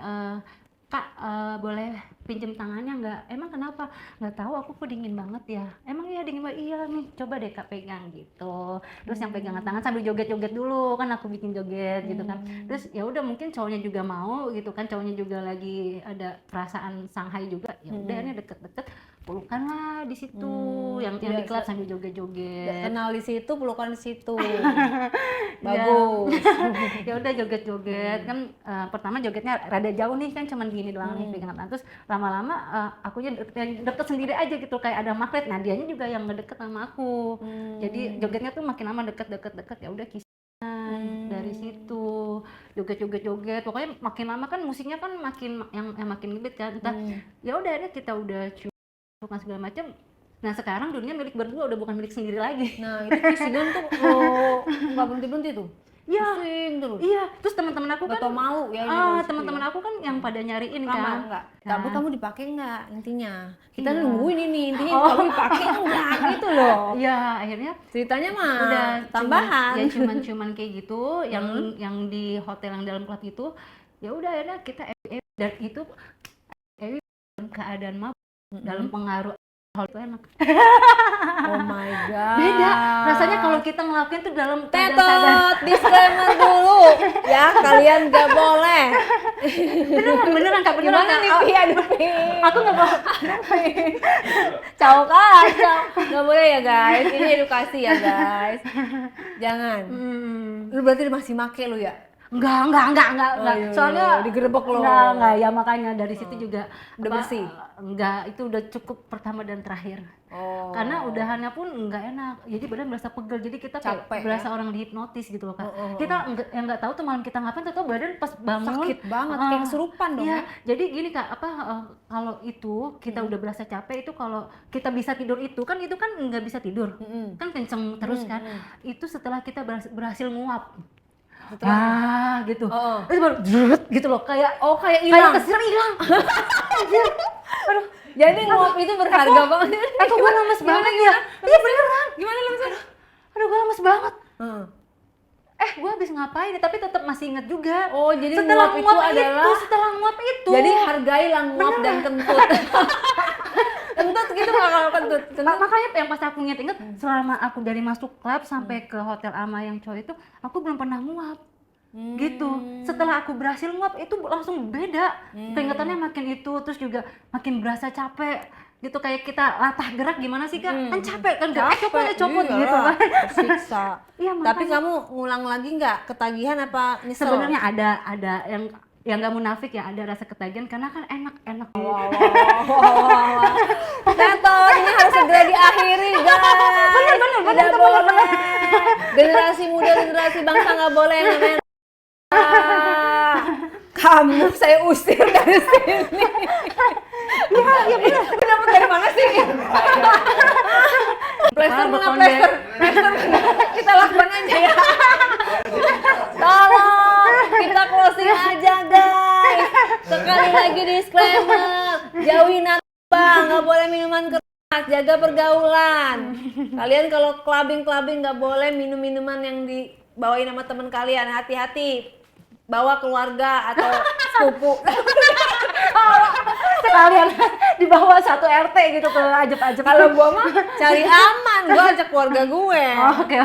Kak, boleh pinjem tangannya nggak? Emang kenapa? Nggak tahu, aku kok dingin banget ya. Emang iya dingin banget? Iya nih, coba deh Kak pegang gitu. Terus yang pegangan tangan sambil joget-joget dulu kan, aku bikin joget gitu kan. Terus ya udah, mungkin cowoknya juga mau gitu kan, cowoknya juga lagi ada perasaan Shanghai juga. Ya udah ini deket-deket, pelukan lah di situ, yang di klub sambil joget-joget. Kenal di situ, pelukan di situ. Bagus. Ya udah joget-joget kan, pertama jogetnya rada jauh nih kan, cuman gini doang nih pegangan tangan. Terus lama-lama akunya deket sendiri aja gitu, kayak ada magnet. Nah dianya juga yang ngedeket sama aku. Jadi jogetnya tuh makin lama deket, ya udah kisan dari situ, joget, pokoknya makin lama kan musiknya kan makin yang makin ngebit kan. Entah ya udah akhirnya kita udah ciuman segala macam. Nah sekarang dunia milik berdua, udah bukan milik sendiri lagi. Nah itu kissingan tuh nggak berhenti tuh. Iya, Kissing terus. iya. Terus teman-teman aku Nggak kan tau malu ya. teman-teman aku kan yang pada nyariin Lama kan. enggak? Kan. Kamu dipakai enggak intinya? Kita Iya. nungguin ini intinya kamu dipakai enggak gitu loh. Iya, akhirnya Ceritanya mah udah tambahan. cuman kayak gitu, yang di hotel yang dalam klub itu. Ya udah akhirnya kita dan itu dalam keadaan mabuk, dalam pengaruh hal itu enak. Oh my god. Beda rasanya kalau kita ngelakuin tuh dalam keadaan sadar. Tetot, disclaimer dulu. Ya, kalian gak boleh. beneran Kak, beneran Gimana Kak. nih, Pi? Aduh, Pi. Aku nggak mau. Ciao Kak, ciao. Gak boleh ya guys, ini edukasi ya guys. Jangan. Lu berarti masih make lu ya? Enggak. iya, Soalnya digerebek loh. Enggak, ya makanya dari situ juga Udah bersih? Enggak, itu udah cukup pertama dan terakhir. Oh. Karena udahannya pun enggak enak. Jadi badan berasa pegel. Jadi kita kayak Capek, berasa orang dihipnotis gitu loh, Kak. Oh. Kita enggak tahu tuh malam kita ngapain, tahu badan pas bangun Sakit banget, kayak kesurupan dong iya. ya. Jadi gini Kak, kalau itu kita udah berasa capek itu kalau kita bisa tidur itu kan enggak bisa tidur. Kan kenceng terus kan. Itu setelah kita berhasil nguap. Gitu. Itu baru gitu loh, kayak hilang. kesir hilang. Anjir. Aduh, Jadi nguap itu berharga banget. kok gue lemes banget ya? Iya beneran. Gimana lemesnya? Aduh, gue lemes banget. Gue habis ngapain ya? Tapi tetap masih inget juga. Oh, jadi setelah nguap itu adalah setelah nguap itu. Jadi hargailah nguap dan kentut. Kentut gitu nggak kalau kentut? Makanya yang pas aku inget selama aku dari masuk klub sampai ke hotel Ama yang cowok itu, aku belum pernah nguap. Gitu. Setelah aku berhasil nguap itu langsung beda. Keingetannya makin itu, terus juga makin berasa capek. Gitu, kayak kita latah gerak gimana sih Kak? Kan capek kan, gak copot Iyalah, gitu kan. tersiksa. Iya, Tapi makanya. kamu ngulang lagi nggak ketagihan apa nyesel? Sebenarnya ada yang nggak munafik ya, ada rasa ketagihan karena kan enak. Wah. Tetot, ini harus segera diakhiri guys. Bener, Tidak boleh. Generasi muda, generasi bangsa nggak boleh yang namanya. Kamu saya usir dari sini. Iya benar. Dapat dari mana sih? Plester mana plester? Plester kita lakban aja ya. Tolong kita closing aja guys. Sekali lagi disclaimer, jauhi narkoba, nggak boleh minuman keras, jaga pergaulan. Kalian kalau clubbing nggak boleh minum minuman yang dibawain sama teman kalian, hati-hati. Bawa keluarga atau sepupu. Sekalian di bawah satu RT gitu tuh, ajep-ajep. Kalau gua mah cari aman, gua ajak keluarga gue. Oh, oke.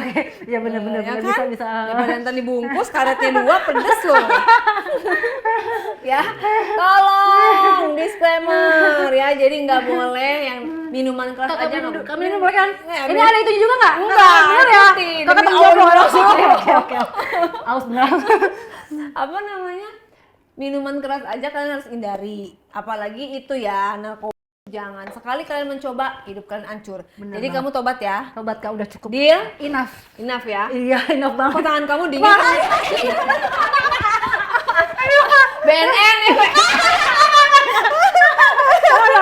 Ya bener Ya kan? bisa. Daripada ntar dibungkus, karetnya 2 pedes loh. Ya, tolong disclaimer ya, jadi nggak boleh yang minuman keras aja nggak boleh. Kami minum boleh kan? Nggak, Ini ada itu juga nggak? Enggak, Bener ya? ikutin. Kakak Demi tanggung jawab Allah, loh. Oke. Aus bener. Apa namanya? Minuman keras aja kalian harus hindari. Apalagi itu ya, narkoba. Jangan. Sekali kalian mencoba, hidup kalian hancur. Jadi kamu tobat ya. Tobat Kak, udah cukup. Deal? Enough. Enough ya. Iya, enough banget. Kok tangan kamu dingin? BNN nih.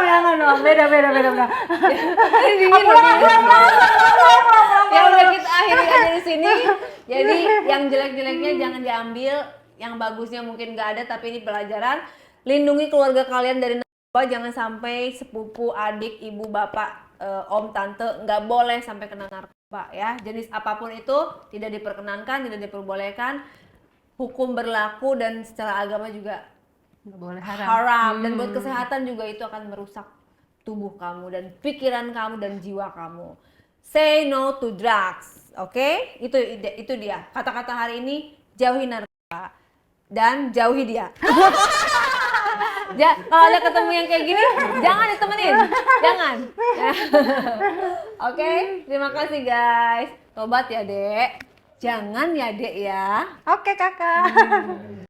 Jangan dong. Beda. Dingin ya udah kita akhiri aja di sini. Jadi yang jelek-jeleknya jangan diambil, yang bagusnya mungkin nggak ada, tapi ini pelajaran. Lindungi keluarga kalian dari narkoba, jangan sampai sepupu, adik, ibu, bapak, om, tante nggak boleh sampai kena narkoba ya. Jenis apapun itu tidak diperkenankan, tidak diperbolehkan. Hukum berlaku dan secara agama juga Nggak boleh haram. haram. Dan buat kesehatan juga itu akan merusak tubuh kamu dan pikiran kamu dan jiwa kamu. Say no to drugs, oke? Itu dia. Kata-kata hari ini, jauhi narkoba dan jauhi dia. Kalau ada ketemu yang kayak gini, jangan ditemenin, jangan. Oke, terima kasih guys. Tobat ya Dek, jangan ya Dek ya. Oke Kakak.